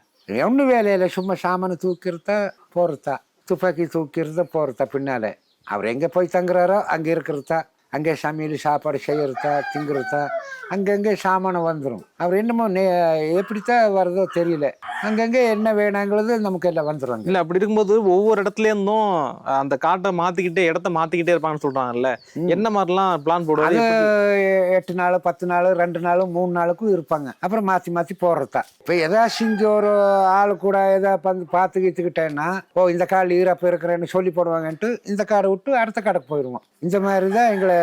Speaker 1: ஒன்றும் வேலையில் சும்மா சாமானை தூக்கிறதா போகிறதா, துப்பாக்கி தூக்கிறத போகிறதா, பின்னால் அவர் எங்கே போய் தங்குறாரோ அங்கே இருக்கிறதா, அங்கே சமையல் சாப்பாடு செய்கிறதா திங்கிறதா, அங்கங்கே சாமானம் வந்துடும். அவர் என்னமோ எப்படித்தான் வருதோ தெரியல, அங்கங்கே என்ன வேணாங்கிறது நமக்கு எல்லாம் வந்துடுவாங்க.
Speaker 2: இல்லை அப்படி இருக்கும்போது ஒவ்வொரு இடத்துல இருந்தும் அந்த காட்டை மாற்றிக்கிட்டே இடத்த மாற்றிக்கிட்டே இருப்பாங்கன்னு சொல்கிறாங்கல்ல, என்ன மாதிரிலாம் பிளான் போடுவாங்க?
Speaker 1: 8 நாள் 10 நாள் 2 நாள் 3 நாளுக்கும் இருப்பாங்க, அப்புறம் மாற்றி மாற்றி போடுறதா. இப்போ ஏதாச்சும் இங்கே ஒரு ஆள் கூட ஏதாவது வந்து பார்த்துக்கிட்டேன்னா ஓ இந்த காடு ஈரப்ப இருக்கிறேன்னு சொல்லி போடுவாங்கன்ட்டு இந்த காடை விட்டு அடுத்த காடுக்கு போயிடுவோம். இந்த மாதிரி தான் எங்களை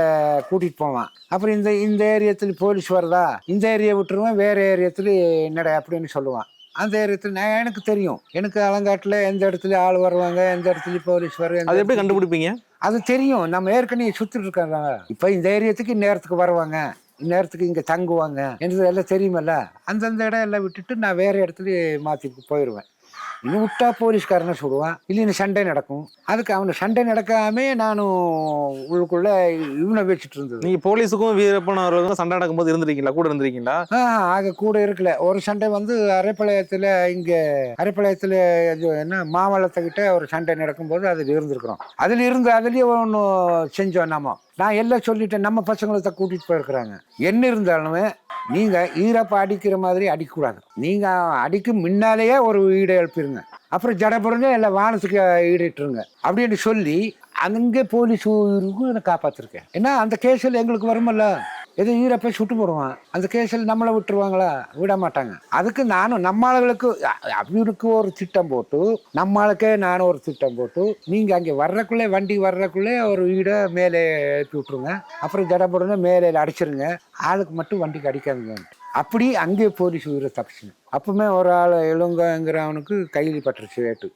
Speaker 1: கூட்டிகிட்டு போவான். அப்புறம் இந்த ஏரியத்தில் போலீஸ் வருதா, இந்த ஏரியா விட்டுருவேன், வேறு ஏரியத்தில் என்னடா அப்படின்னு சொல்லுவான். அந்த ஏரியத்தில் எனக்கு தெரியும், எனக்கு அலங்காட்டில் எந்த இடத்துல ஆள் வருவாங்க, எந்த இடத்துல போலீஸ் வருவாங்க,
Speaker 2: அது எப்படி கண்டுபிடிப்பீங்க? அது
Speaker 1: தெரியும், நம்ம ஏற்கனவே சுற்றிட்டு இருக்காங்க. இப்போ இந்த ஏரியத்துக்கு இந்நேரத்துக்கு வருவாங்க, இந்நேரத்துக்கு இங்கே தங்குவாங்க என்றது எல்லாம் தெரியுமல்ல. அந்தந்த இடம் எல்லாம் விட்டுட்டு நான் வேறு இடத்துல மாற்றி போயிடுவேன். இன்னும் விட்டா போலீஸ்காரனை சொல்லுவான், இல்லைன்னு சண்டை நடக்கும். அதுக்கு அவனை சண்டை நடக்காமே நானும் உள்ளுக்குள்ள இவனை வச்சுட்டு இருந்தது.
Speaker 2: நீங்க போலீஸுக்கும் வீரப்பன் அவர்களுக்கும் சண்டை நடக்கும்போது இருந்திருக்கீங்களா, கூட இருந்திருக்கீங்களா?
Speaker 1: ஆக கூட இருக்கல. ஒரு சண்டை வந்து அரைப்பாளையத்துல என்ன மாமல்லத்துக்கிட்ட ஒரு சண்டை நடக்கும்போது அதில் இருந்திருக்கிறோம். அதுலயே ஒன்று செஞ்சோம். நான் எல்லாம் சொல்லிட்டேன், நம்ம பசங்களை கூட்டிட்டு போயிருக்கிறாங்க. என்ன இருந்தாலுமே நீங்க ஈரப்ப அடிக்கிற மாதிரி அடிக்கக்கூடாது, நீங்க அடிக்கும் முன்னாலேயே ஒரு ஈடை எழுப்பிடுங்க, அப்புறம் ஜடபுரங்க எல்லாம் வானத்துக்கு ஈடிட்டுருங்க அப்படின்னு சொல்லி அங்கே போலீஸ் ஊருக்கும் காப்பாத்திருக்கேன். ஏன்னா அந்த கேஸில் எங்களுக்கு வருமல்ல, எது ஈரப்பை சுட்டு போடுவான், அந்த கேஸில் நம்மளை விட்டுருவாங்களா, விட மாட்டாங்க. அதுக்கு நானும் நம்ம ஆளுகளுக்கு அவனுக்கு ஒரு திட்டம் போட்டு நம்மளுக்கே நானும் ஒரு திட்டம் போட்டு நீங்கள் அங்கே வர்றக்குள்ளே வண்டி வர்றக்குள்ளே ஒரு வீடை மேலே எழுப்பி விட்ருங்க, அப்புறம் ஜடபுடனே மேலே அடிச்சிருங்க, ஆளுக்கு மட்டும் வண்டிக்கு அடிக்காதுங்க. அப்படி அங்கே போலீஸ் உயிரை தப்பிச்சுங்க. அப்பவுமே ஒரு ஆள் எழுங்கங்கிறவனுக்கு கையில் பட்டுருச்சு வேட்டு,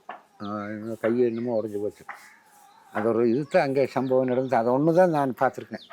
Speaker 1: கையை என்னமோ உடஞ்சி போச்சு. அது ஒரு இதுதான் அங்கே சம்பவம் நடந்து. அது ஒன்று தான் நான் பார்த்துருக்கேன்.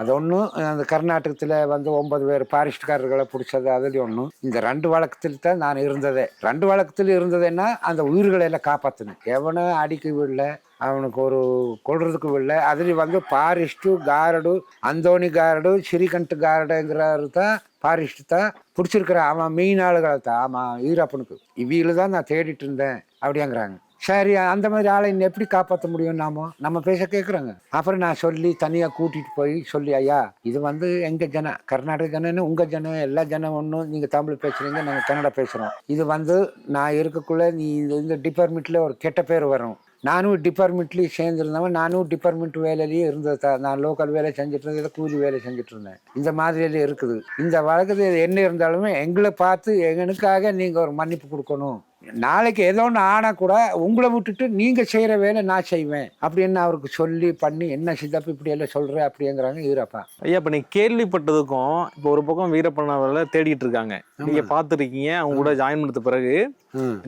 Speaker 1: அது ஒன்று அந்த கர்நாடகத்தில் வந்து 9 பேர் ஃபாரஸ்ட்காரர்களை பிடிச்சது அதுலேயும் ஒன்று. இந்த 2 வழக்கத்தில் தான் நான் இருந்ததே. 2 வழக்கத்தில் இருந்ததுன்னா அந்த உயிர்களை எல்லாம் காப்பாற்றணும். எவனை அடிக்க விடல, அவனுக்கு ஒரு கொள்றதுக்கு விடல. அதுலேயும் வந்து ஃபாரஸ்ட்டு காரடு, அந்தோணி காரடு, ஸ்ரீகண்ட் காரடுங்கிறாரு தான் ஃபாரஸ்ட் தான் பிடிச்சிருக்கிற. அவன் மீன் ஆளுகளை தான், ஆமாம் ஈரப்பனுக்கு இவியில தான் நான் தேடிட்டு இருந்தேன் அப்படிங்கிறாங்க. சரி, அந்த மாதிரி ஆளை இன்னும் எப்படி காப்பாற்ற முடியும்? நம்ம பேச கேட்குறாங்க. அப்புறம் நான் சொல்லி தனியாக கூட்டிகிட்டு போய் சொல்லி, ஐயா இது வந்து எங்கள் ஜனம், கர்நாடக ஜனன்னு உங்கள் ஜனம், எல்லா ஜனம் ஒன்றும், நீங்கள் தமிழ் பேசுகிறீங்க, நாங்கள் கன்னடா பேசுகிறோம். இது வந்து நான் இருக்கக்குள்ளே நீ இந்த டிபார்ட்மெண்ட்டில் ஒரு கெட்ட பேர் வரும். நானும் டிபார்ட்மெண்ட்லேயும் சேர்ந்துருந்தவன், நானும் டிபார்ட்மெண்ட் வேலையிலேயே இருந்தது தான். நான் லோக்கல் வேலை செஞ்சுட்டு இருந்தேன், கூலி வேலை செஞ்சுட்டு இருந்தேன். இந்த மாதிரியிலே இருக்குது. இந்த வழக்கத்தில் என்ன இருந்தாலுமே எங்களை பார்த்து எங்களுக்காக நீங்கள் ஒரு மன்னிப்பு கொடுக்கணும். நாளைக்கு ஏதோ ஒன்று ஆனால் கூட உங்களை விட்டுட்டு நீங்கள் செய்கிற வேலை நான் செய்வேன் அப்படின்னு அவருக்கு சொல்லி பண்ணி, என்ன சித்தப்பு இப்படி எல்லாம் சொல்கிறேன் அப்படிங்கிறாங்க ஈரப்பா.
Speaker 2: ஐயா, இப்போ நீங்கள் கேள்விப்பட்டதுக்கும் இப்போ ஒரு பக்கம் வீரப்பன் அவர்களை தேடிட்டு இருக்காங்க, நீங்கள் பார்த்துருக்கீங்க, அவங்க கூட ஜாயின் பண்ணது பிறகு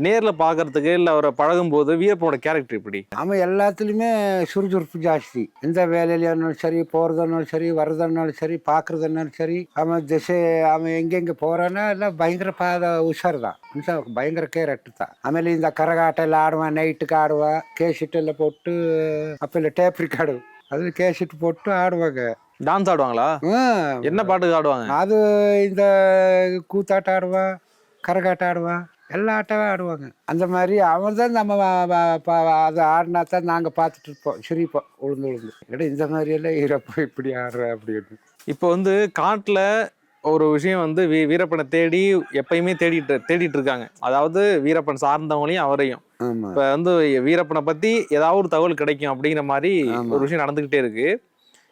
Speaker 2: நேரில் பார்க்கறதுக்கு இல்லை அவரை பழகும் போது வீரப்பனோட கேரக்டர் எப்படி?
Speaker 1: அவன் எல்லாத்துலேயுமே சுறுசுறுப்பு ஜாஸ்தி. எந்த வேலையிலனாலும் சரி, போகிறதுனாலும் சரி, வர்றதுனாலும் சரி, பார்க்குறதுனாலும் சரி, அவன் எங்கெங்கே போகிறான்னா எல்லாம் பயங்கர உஷார் தான், பயங்கர கேரக்டர் தான். ஆಮೇಲೆ இந்த கரகாட்டையில் ஆடுவான், நைட்டுக்கு ஆடுவான், கேஷிட்டில் போட்டு, அப்போ இல்லை டேப் ரெக்கார்டு, அதில் கேஷிட்டு போட்டு ஆடுவாங்க.
Speaker 2: டான்ஸ் ஆடுவாங்களா? என்ன பாட்டுக்கு ஆடுவாங்க?
Speaker 1: அது இந்த கூத்தாட்டம் ஆடுவான், கரகாட்டம் ஆடுவான், எல்லா ஆட்டமே ஆடுவாங்க. அந்த மாதிரி அவன் தான் நம்ம அதை ஆடினா தான் நாங்கள் பார்த்துட்டு இருப்போம், சிரிப்போம் உளுந்து ஏன்னா இந்த மாதிரியெல்லாம் ஈரப்போ இப்படி ஆடுற அப்படின்னு.
Speaker 2: இப்போ வந்து காட்டில் ஒரு விஷயம் வந்து வீரப்பனை தேடி எப்பயுமே தேடிட்டு இருக்காங்க. அதாவது வீரப்பன் சார்ந்தவங்களையும் அவரையும். இப்போ வந்து வீரப்பனை பற்றி ஏதாவது ஒரு தகவல் கிடைக்கும் அப்படிங்கிற மாதிரி ஒரு விஷயம் நடந்துக்கிட்டே இருக்கு.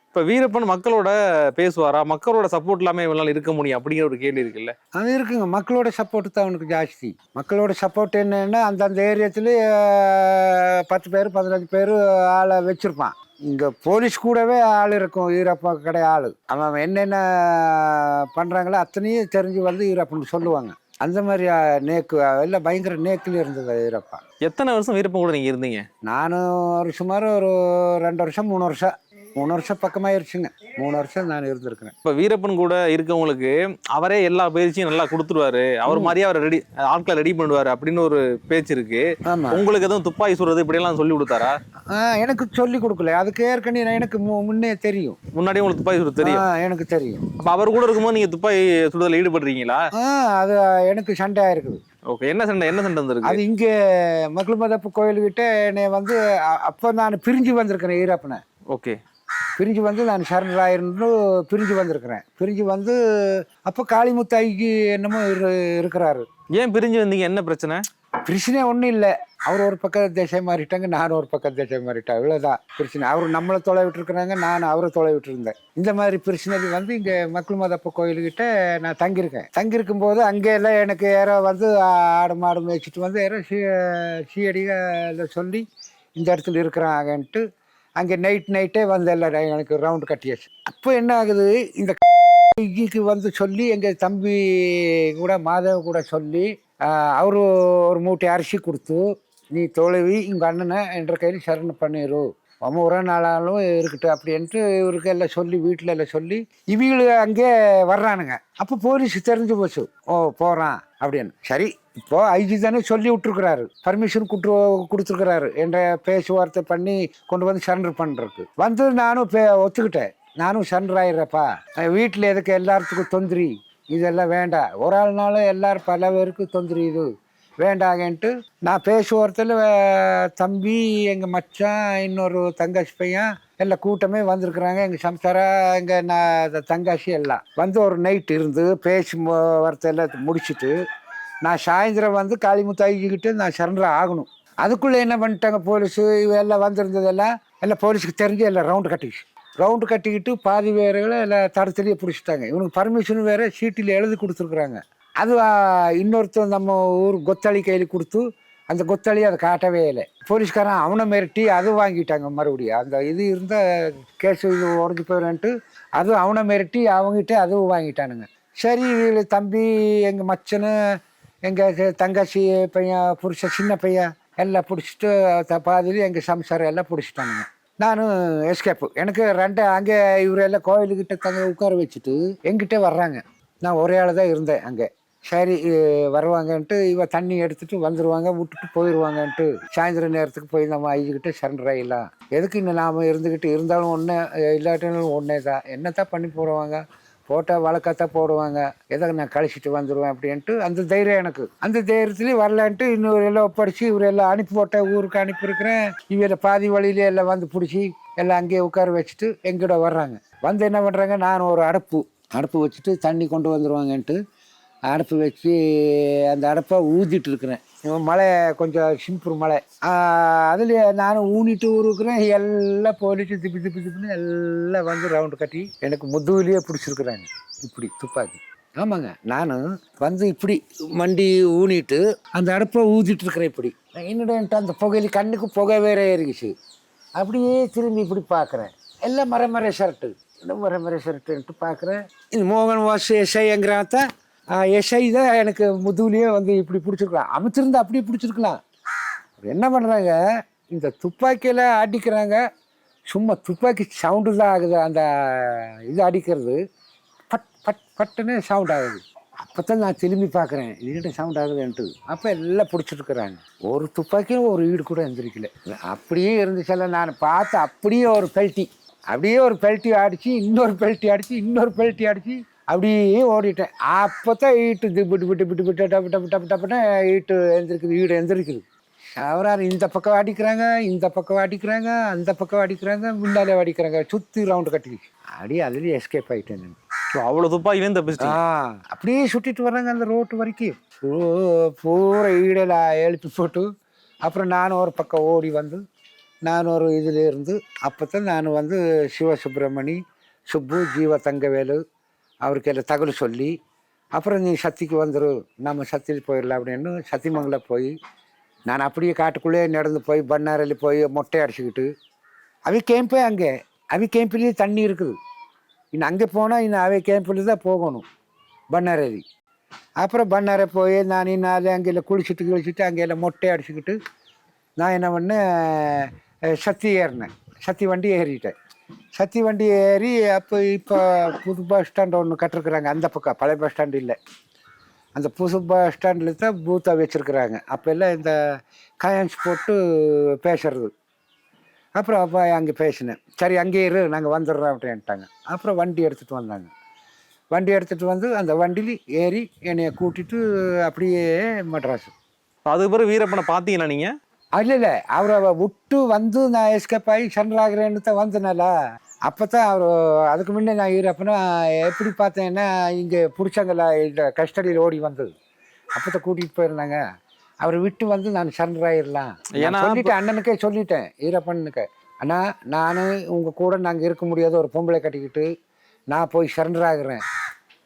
Speaker 2: இப்போ வீரப்பன் மக்களோட பேசுவாரா, மக்களோட சப்போர்ட் இல்லாமல் இவனால இருக்க முடியும் அப்படிங்கிற ஒரு கேள்வி இருக்குல்ல?
Speaker 1: அது இருக்குங்க. மக்களோட சப்போர்ட் தான் அவனுக்கு ஜாஸ்தி. மக்களோட சப்போர்ட் என்னன்னா, அந்தந்த ஏரியாத்துல 10 பேர் 15 பேர் ஆளை வச்சிருப்பான். இங்கே போலீஸ் கூடவே ஆள் இருக்கும், ஈரப்ப கடை ஆள். அவன் என்னென்ன பண்ணுறாங்களோ அத்தனையும் தெரிஞ்சு வந்து ஈரப்பன்னு சொல்லுவாங்க. அந்த மாதிரி நேக்கு எல்லாம் பயங்கர நேக்கில் இருந்தது ஈரப்பா.
Speaker 2: எத்தனை வருஷம் வீரப்பன் கூட நீங்க இருந்தீங்க?
Speaker 1: நானும் ஒரு சுமார் ஒரு 2 வருஷம் 3 வருஷம் 3 வருஷம் பக்கமாயிருச்சுங்க. 3 வருஷம் நான் இருந்திருக்கிறேன்.
Speaker 2: இப்ப வீரப்பன் கூட இருக்கவங்களுக்கு அவரே எல்லா பயிற்சியும் நல்லா கொடுத்துருவாரு, அவர் மாதிரியே அவர் ரெடி ஆட்களை ரெடி பண்ணுவாரு அப்படின்னு ஒரு பேச்சு இருக்கு.
Speaker 1: ஆமா.
Speaker 2: உங்களுக்கு எதுவும் துப்பாக்கி சுடுறது இப்படி எல்லாம் சொல்லி கொடுத்தாரா?
Speaker 1: எனக்கு சொல்லி கொடுக்கல. அதுக்கு ஏற்கனவே எனக்கு முன்னே தெரியும்.
Speaker 2: முன்னாடியே உங்களுக்கு துப்பாக்கி சுட தெரியும்?
Speaker 1: எனக்கு தெரியும்.
Speaker 2: அப்ப அவர் கூட இருக்கும்போது நீங்க துப்பாக்கி சுடுதல ஈடுபடுறீங்களா?
Speaker 1: அது எனக்கு சண்டை ஆயிருக்குது.
Speaker 2: ஓகே, என்ன சண்டை வந்திருக்கு?
Speaker 1: அது இங்கே மக்ளுமதப்பு கோயில்கிட்ட என்னை வந்து அப்போ நான் பிரிஞ்சு வந்திருக்கிறேன் ஈரப்பனை.
Speaker 2: ஓகே.
Speaker 1: பிரிஞ்சு வந்து நான் சரணராயிருந்து பிரிஞ்சு வந்திருக்கிறேன். பிரிஞ்சு வந்து அப்போ காளிமுத்து ஐக்கு என்னமோ இருக்கிறாரு.
Speaker 2: ஏன் பிரிஞ்சு வந்தீங்க? என்ன பிரச்சனை?
Speaker 1: பிரச்சனை ஒன்றும் இல்லை. அவர் ஒரு பக்கம் திசை மாறிட்டாங்க, நான் ஒரு பக்கம் திசை மாறிட்டேன், இவ்வளோதான் பிரச்சனை. அவர் நம்மளை தொலை விட்டுருக்குறாங்க, நான் அவரை தொலை விட்டுருந்தேன். இந்த மாதிரி பிரச்சனை வந்து இங்கே மக்கள் மதப்ப கோயில்கிட்ட நான் தங்கியிருக்கேன். தங்கியிருக்கும் போது அங்கே எல்லாம் எனக்கு யாரோ வந்து ஆடு மாடு மேய்ச்சிட்டு வந்து யாரோ சீடிகளை சொல்லி இந்த இடத்துல இருக்கிறாங்கன்ட்டு அங்கே நைட்டே வந்து எல்லாம் எனக்கு ரவுண்டு கட்டியாச்சு. அப்போ என்ன ஆகுது, இந்த வந்து சொல்லி எங்கள் தம்பி கூட மாதவ கூட சொல்லி அவர் ஒரு மூட்டை அரிசி கொடுத்து, நீ தொலைவி உங்கள் அண்ணனை என்ற கையில் சரணை பண்ணிடு, நம்ம ஒரு நாளாலும் இருக்கட்டும் அப்படின்ட்டு இவருக்கு எல்லாம் சொல்லி வீட்டில் எல்லாம் சொல்லி இவங்களுக்கு அங்கே வர்றானுங்க. அப்போ போலீஸ் தெரிஞ்சு போச்சு, ஓ போகிறான் அப்படின்னு. சரி, இப்போ ஐஜி தானே சொல்லி விட்டுருக்குறாரு, பர்மிஷன் கொடுத்துருக்குறாரு என்ற பேச்சுவார்த்தை பண்ணி கொண்டு வந்து சரண்டர் பண்ணுறதுக்கு. வந்து நானும் ஒத்துக்கிட்டேன், நானும் சரண்டர் ஆயிடுறப்பா, வீட்டில் எதுக்கு எல்லாத்துக்கும் தொந்திரி, இதெல்லாம் வேண்டாம், ஒரு ஆள்னால எல்லாரும் பல பேருக்கு தொந்திரி, இது வேண்டாங்கன்ட்டு நான் பேசுவார்த்தில் தம்பி எங்கள் மச்சான் இன்னொரு தங்காசி பையன் எல்லாம் கூட்டமே வந்திருக்குறாங்க. எங்கள் சம்சாரா எங்கள் நான் தங்காசி எல்லாம் வந்து ஒரு நைட் இருந்து பேசி வார்த்தையெல்லாம் முடிச்சுட்டு நான் சாயந்தரம் வந்து காளிமுத்து ஐக்கிட்டு நான் சரண்டர் ஆகணும். அதுக்குள்ளே என்ன பண்ணிட்டாங்க போலீஸு இவெல்லாம் வந்திருந்ததெல்லாம் எல்லாம் போலீஸுக்கு தெரிஞ்சு எல்லாம் ரவுண்டு கட்டிக்கிட்டு பாதி வேறுகளை எல்லாம் தடுத்தலியே பிடிச்சிட்டாங்க. இவனுக்கு பர்மிஷன் வேறு சீட்டில் எழுதி கொடுத்துருக்குறாங்க. அது இன்னொருத்தர் நம்ம ஊர் கொத்தாளி கையில் கொடுத்து அந்த கொத்தாளி அதை காட்டவே இல்லை. போலீஸ்காரன் அவனை மிரட்டி அது வாங்கிட்டாங்க. மறுபடியும் அந்த இது இருந்த கேஸ் இது உடஞ்சி போயிடன்ட்டு அது அவனை மிரட்டி அவங்ககிட்ட அதுவும் வாங்கிட்டானுங்க. சரி, தம்பி எங்கள் மச்சனு எங்கள் தங்காசி பையன் புருஷன் சின்ன பையன் எல்லாம் பிடிச்சிட்டு பாதியில் எங்கள் சம்சாரம் எல்லாம் பிடிச்சிட்டானுங்க. நானும் எஸ்கேப்பு. எனக்கு அங்கே இவரெல்லாம் கோயிலுக்கிட்ட உட்கார வச்சுட்டு எங்கிட்ட வர்றாங்க. நான் ஒரே ஆள் தான் இருந்தேன் அங்கே. சரி வருவாங்கன்ட்டு இவ தண்ணி எடுத்துகிட்டு வந்துடுவாங்க, விட்டுட்டு போயிடுவாங்கன்ட்டு சாயந்தரம் நேரத்துக்கு போய் நம்ம ஐக்கிட்ட சரண்டர் ஆகிடலாம். எதுக்கு இன்னும் நாம் இருந்துக்கிட்டு இருந்தாலும் ஒன்று இல்லாட்டினாலும் ஒன்றே தான், என்னத்தான் பண்ணி போடுவாங்க, போட்டால் வழக்கத்தான் போடுவாங்க, எதை நான் கழிச்சிட்டு வந்துடுவேன் அப்படின்ட்டு அந்த தைரியம் எனக்கு. அந்த தைரியத்துலேயும் வரலான்ட்டு இன்னொரு எல்லாம் ஒப்படைச்சி இவரெல்லாம் அனுப்பி போட்டேன், ஊருக்கு அனுப்பியிருக்கிறேன். இவரை பாதி வழியிலே எல்லாம் வந்து பிடிச்சி எல்லாம் அங்கேயே உட்கார வச்சுட்டு எங்கிட்ட வர்றாங்க. வந்து என்ன பண்ணுறாங்க, நான் ஒரு அடுப்பு வச்சுட்டு தண்ணி கொண்டு வந்துடுவாங்கன்ட்டு அடுப்பு வச்சு அந்த அடுப்பை ஊதிட்டு இருக்கிறேன். மழை கொஞ்சம் சிம்பிள் மழை, அதுலேயே நானும் ஊனிட்டு இருக்கிறேன். எல்லாம் போலீஸு திப்பின்னு எல்லாம் வந்து ரவுண்டு கட்டி எனக்கு முதுகுலேயே பிடிச்சிருக்குறாங்க இப்படி துப்பாக்கி. ஆமாங்க, நான் வந்து இப்படி மண்டி ஊனிட்டு அந்த அடுப்பை ஊதிட்டு இருக்கிறேன் இப்படி. என்னடன்ட்டு அந்த புகையில கண்ணுக்கு புகை வேற ஏறிக்குச்சு. அப்படியே திரும்பி இப்படி பார்க்குறேன், எல்லாம் மறை ஷர்ட்டு, மறை ஷர்ட்டுன்ட்டு பார்க்குறேன். இது மோகன் வாசு எஸ்ஐங்கிறான் தான். எஸ்ஐ தான் எனக்கு முதுகுலேயே வந்து இப்படி பிடிச்சிருக்கலாம். அமைச்சிருந்தா அப்படியே பிடிச்சிருக்கலாம். என்ன பண்ணுறாங்க, இந்த துப்பாக்கியில் அடிக்கிறாங்க. சும்மா துப்பாக்கி சவுண்டு தான் ஆகுது, அந்த இது அடிக்கிறது பட் பட் பட்டுன்னு சவுண்ட் ஆகுது. அப்போ தான் நான் திரும்பி பார்க்குறேன், இதுகிட்ட சவுண்ட் ஆகுதுன்ட்டு. அப்போ எல்லாம் பிடிச்சிட்ருக்குறாங்க. ஒரு துப்பாக்கியும் ஒரு ஈடு கூட எந்திரிக்கல. அப்படியே இருந்துச்செல்லாம் நான் பார்த்து அப்படியே ஒரு பெல்ட்டி அடித்து இன்னொரு பெல்ட்டி அடித்து அப்படியே ஓடிட்டேன். அப்போ தான் ஈட்டு விட்டு டப்புன்னு ஈட்டு எந்திரிக்குது. அவரால் இந்த பக்கம் அடிக்கிறாங்க, அந்த பக்கம் அடிக்கிறாங்க, முன்னாலே அடிக்கிறாங்க, சுற்றி ரவுண்டு கட்டிக்கிச்சு. அப்படியே அதுலேயே எஸ்கேப் ஆகிட்டேன் நான்.
Speaker 2: அவ்வளோ துப்பாக்கிலேருந்து தப்பிச்சிட்டேன்.
Speaker 1: அப்படியே சுட்டிட்டு வர்றாங்க அந்த ரோட்டு வரைக்கும். பூரா ஈடில் எழுப்பி போட்டு அப்புறம் நானும் ஒரு பக்கம் ஓடி வந்து நான் ஒரு இதில் இருந்து அப்போ தான் நான் வந்து சிவசுப்பிரமணி, சுப்பு, ஜீவ தங்கவேலு அவருக்கு எல்லாம் தகவல் சொல்லி அப்புறம் நீ சக்திக்கு வந்துடும், நம்ம சக்தியில் போயிடலாம் அப்படின்னு சத்தியமங்கலம் போய் நான் அப்படியே காட்டுக்குள்ளே நடந்து போய் பண்ணாரில் போய் மொட்டை அடிச்சுக்கிட்டு அவை கேம்பே அங்கே, அவை கேம்ப்லேயே தண்ணி இருக்குது. இன்னும் அங்கே போனால் இன்னும் அவை கேம்பில் தான் போகணும் பன்னாரேரி. அப்புறம் பன்னாரை போய் நான் இன்னும் அங்கே குளிச்சுட்டு அங்கே மொட்டை அடிச்சுக்கிட்டு நான் என்ன பண்ணேன், சத்தி ஏறினேன். சத்தி வண்டி ஏறிட்டேன். சத்தி வண்டி ஏறி இப்போ புது பஸ் ஸ்டாண்ட் ஒன்று கட்டிருக்குறாங்க அந்த பக்கம். பழைய பஸ் ஸ்டாண்டு இல்லை, அந்த புது பஸ் ஸ்டாண்டில் தான் பூத்தாக வச்சுருக்குறாங்க. அப்போ எல்லாம் இந்த காயின்ஸ் போட்டு பேசுறது. அப்புறம் அப்போ அங்கே பேசினேன். சரி அங்கே இரு, நாங்கள் வந்துடுறோம் அப்படின்ட்டாங்க. அப்புறம் வண்டி எடுத்துகிட்டு வந்தாங்க. வண்டி எடுத்துகிட்டு வந்து அந்த வண்டியில் ஏறி என்னைய கூட்டிகிட்டு அப்படியே மெட்ராஸ்.
Speaker 2: அதுக்கு பிறகு வீரப்பனை பார்த்தீங்களா நீங்கள்?
Speaker 1: இல்லை, அவரை விட்டு வந்து நான் எஸ்கேப் ஆகி சரண்டர் ஆகிறேன்னு தான் வந்தனால. அப்போ தான் அவர், அதுக்கு முன்னே நான் வீரப்பனை எப்படி பார்த்தேன்னா இங்கே பிடிச்சாங்களா இந்த கஸ்டடியில் ஓடி வந்தது. அப்போ தான் கூட்டிகிட்டு போயிருந்தாங்க. அவரை விட்டு வந்து நான் சரண்டர் ஆகிடலாம் ஏன்னா சொல்லிட்டேன், அண்ணனுக்கே சொல்லிட்டேன் வீரப்பனுக்கு. அண்ணா நான் உங்கள் கூட நாங்கள் இருக்க முடியாத ஒரு பொம்பளை கட்டிக்கிட்டு நான் போய் சரண்டர் ஆகுறேன்.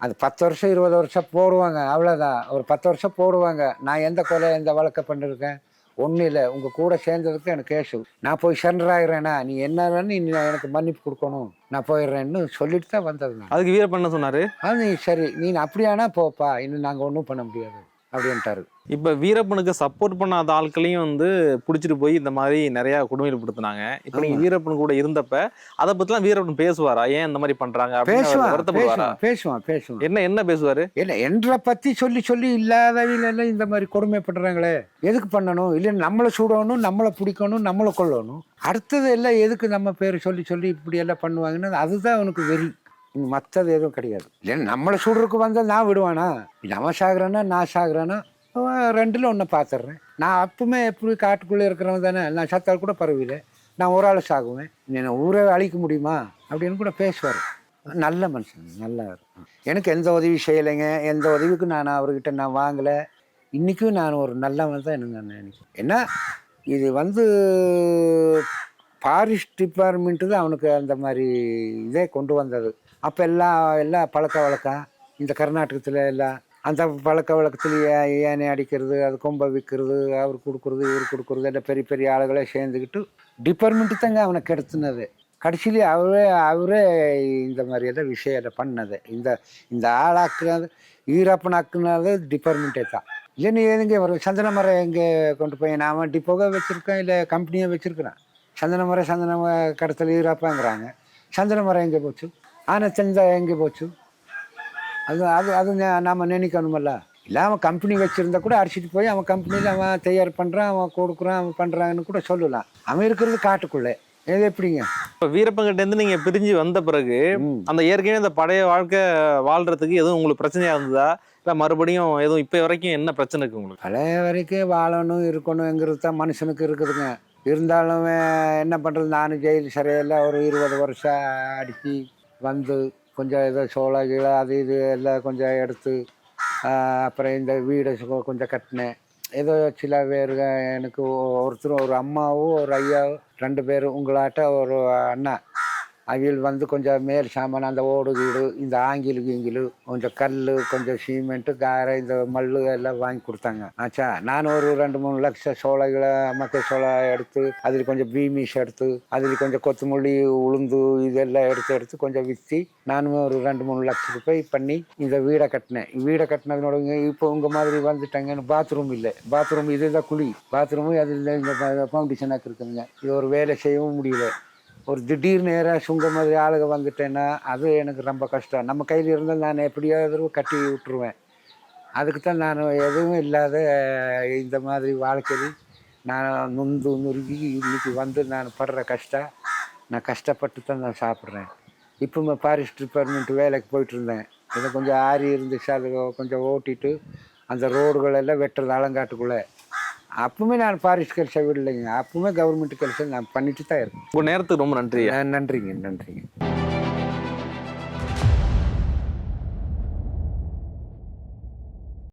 Speaker 1: அது 10 வருஷம் 20 வருஷம் போடுவாங்க, அவ்வளோதான். ஒரு 10 வருஷம் போடுவாங்க. நான் எந்த கொலை எந்த வழக்கை பண்ணிருக்கேன்? ஒன்றும் இல்லை, உங்கள் கூட சேர்ந்ததுக்கு எனக்கு கேஷு. நான் போய் சரண்டர் ஆகிறேன்னா நீ என்னன்னு எனக்கு மன்னிப்பு கொடுக்கணும், நான் போயிடுறேன்னு சொல்லிட்டு தான் வந்தது. நான்
Speaker 2: அதுக்கு வீரப்பன் என்ன சொன்னார்?
Speaker 1: அது சரி நீ அப்படியானா போப்பா, இன்னும் நாங்கள் ஒன்றும் பண்ண முடியாது அப்படின்ட்டாரு.
Speaker 2: இப்போ வீரப்பனுக்கு சப்போர்ட் பண்ணாத ஆட்களையும் வந்து பிடிச்சிட்டு போய் இந்த மாதிரி நிறையா கொடுமைப்படுத்தினாங்க. இப்போ நீங்கள் வீரப்பன் கூட இருந்தப்ப அதை பற்றிலாம் வீரப்பன் பேசுவாரா? ஏன் இந்த மாதிரி பண்ணுறாங்க?
Speaker 1: பேசுவான்.
Speaker 2: என்ன பேசுவார்?
Speaker 1: இல்லை என்றை பற்றி சொல்லி இல்லாதவங்களெல்லாம் இந்த மாதிரி கொடுமைப்படுறாங்களே எதுக்கு பண்ணணும்? இல்லை நம்மளை சுடணும், நம்மளை பிடிக்கணும், நம்மளை கொள்ளணும். அடுத்தது எல்லாம் எதுக்கு நம்ம பேர் சொல்லி இப்படி எல்லாம் பண்ணுவாங்கன்னு அதுதான் அவனுக்கு வெறி. மற்றது எதுவும் கிடையாது. இல்லை நம்மளை சுடுறதுக்கு வந்தால் நான் விடுவானா? அவன் சாகுறானா நான் சாகுறானா? ரெண்டில் ஒன்று பார்த்துட்றேன். நான் அப்பவுமே எப்படி காட்டுக்குள்ளே இருக்கிறவன் தானே, நான் சத்தால் கூட பரவாயில்லை, நான் ஒரு ஆள் சாகுவேன், என்னை ஊரை அழிக்க முடியுமா அப்படின்னு கூட பேசுவார். நல்ல மனுஷன், நல்லா இருக்கும். எனக்கு எந்த உதவி செய்யலைங்க, எந்த உதவிக்கும் நான் அவர்கிட்ட நான் வாங்கலை. இன்றைக்கும் நான் ஒரு நல்லவன் தான் எனக்கு நான் நினைக்கிறேன். ஏன்னா இது வந்து ஃபாரஸ்ட் டிபார்ட்மெண்ட்டு தான் அவனுக்கு அந்த மாதிரி இதே கொண்டு வந்தது. அப்போ எல்லாம் பழக்க வழக்கம் இந்த கர்நாடகத்தில் எல்லாம் அந்த பழக்க வழக்கத்துலேயே ஏனை அடிக்கிறது, அது கொம்பை விற்கிறது, அவர் கொடுக்குறது இவர் கொடுக்குறது எல்லாம் பெரிய பெரிய ஆளுகளே சேர்ந்துக்கிட்டு டிபார்ட்மெண்ட்டு தாங்க அவனை கெடுத்துனது. கடைசியிலே அவரே இந்த மாதிரி எல்லாம் விஷயம் பண்ணது. இந்த ஆளாக்குனது வீரப்பனாக்குனது டிபார்ட்மெண்ட்டே தான். இல்லைன்னு எதுங்க ஒரு சந்தன மரம் எங்கே கொண்டு போய் நான் டிப்போக வச்சுருக்கேன், இல்லை கம்பெனியாக வச்சுருக்கிறேன். சந்தன மரம் கடத்தல் வீரப்பாங்கிறாங்க. சந்தன மரம் எங்கே போச்சு? ஆனச்சந்தா எங்கே போச்சு? அது நாம் நினைக்கணுமல்ல. இல்லை அவன் கம்பெனி வச்சுருந்தா கூட அடிச்சுட்டு போய் அவன் கம்பெனியில் அவன் தயார் பண்ணுறான், அவன் கொடுக்குறான், அவன் பண்ணுறாங்கன்னு கூட சொல்லலாம். அவன் இருக்கிறது காட்டுக்குள்ளே. இது எப்படிங்க?
Speaker 2: இப்போ வீரப்பன்கிட்டேருந்து நீங்கள் பிரிஞ்சு வந்த பிறகு அந்த ஏற்கனவே அந்த பழைய வாழ்க்கை வாழ்கிறதுக்கு எதுவும் உங்களுக்கு பிரச்சனையாக இருந்ததா? இல்லை மறுபடியும் எதுவும் இப்போ வரைக்கும் என்ன பிரச்சனை இருக்குது உங்களுக்கு?
Speaker 1: பழைய வரைக்கும் வாழணும் இருக்கணுங்கிறது தான் மனுஷனுக்கு இருக்குதுங்க. இருந்தாலும் என்ன பண்ணுறது, நானும் ஜெயில் சிறையில் ஒரு 20 வருஷம் அடித்து வந்து கொஞ்சம் ஏதோ சோள கீழே அது இது எல்லாம் கொஞ்சம் எடுத்து அப்புறம் இந்த வீடை கொஞ்சம் கட்டினேன். ஏதோ சில பேர் எனக்கு ஒருத்தர் ஒரு அம்மாவும் ஒரு ஐயாவும் 2 பேரும் உங்களாட்ட ஒரு அண்ணா அவியல் வந்து கொஞ்சம் மேல் சாமான் அந்த ஓடு வீடு இந்த ஆங்கிலு கொஞ்சம் கல் கொஞ்சம் சிமெண்ட்டு காரை இந்த மல்லு எல்லாம் வாங்கி கொடுத்தாங்க. ஆச்சா நான் ஒரு 2-3 லட்சம் சோளைகளை மக்கள் சோளை எடுத்து அதில் கொஞ்சம் பீமீஸ் எடுத்து அதில் கொஞ்சம் கொத்தமல்லி உளுந்து இதெல்லாம் எடுத்து கொஞ்சம் விற்று நானும் ஒரு 2-3 லட்சம் ரூபாய் பண்ணி இந்த வீடை கட்டினேன். வீடை கட்டினதுனோட இப்போ உங்கள் மாதிரி வந்துட்டாங்கன்னு பாத்ரூம் இல்லை, பாத்ரூம் இதுதான் குழி, பாத்ரூமு அதில் இந்த ஃபவுண்டேஷனாக இருக்குதுங்க. இது ஒரு வேலை செய்யவும் முடியல. ஒரு திடீர்னு நேராக சுங்க மாதிரி ஆளுக வந்துட்டேன்னா அது எனக்கு ரொம்ப கஷ்டம். நம்ம கையில் இருந்தால் நான் எப்படியாவது கட்டி விட்டுருவேன். அதுக்கு தான் நான் எதுவும் இல்லாத இந்த மாதிரி வாழ்க்கையில் நான் நொறுங்கி இன்னைக்கு வந்து நான் படுற கஷ்டம், நான் கஷ்டப்பட்டு தான் நான் சாப்பிட்றேன். இப்போ ஃபாரஸ்ட் டிபார்ட்மெண்ட் வேலைக்கு போயிட்டுருந்தேன். இதை கொஞ்சம் ஆறி இருந்துச்சு, அதை கொஞ்சம் ஓட்டிட்டு அந்த ரோடுகளெல்லாம் வெட்டுறது ஆலங்காட்டுக்குள்ளே. அப்பவுமே நான் ஃபாரஸ்ட் கல்ச்சர் விடலைங்க, அப்பவுமே கவர்மெண்ட் கல்ச்சர் நான் பண்ணிட்டு தான் இருக்கேன்.
Speaker 2: உங்கள் நேரத்துக்கு ரொம்ப நன்றி.
Speaker 1: நன்றிங்க.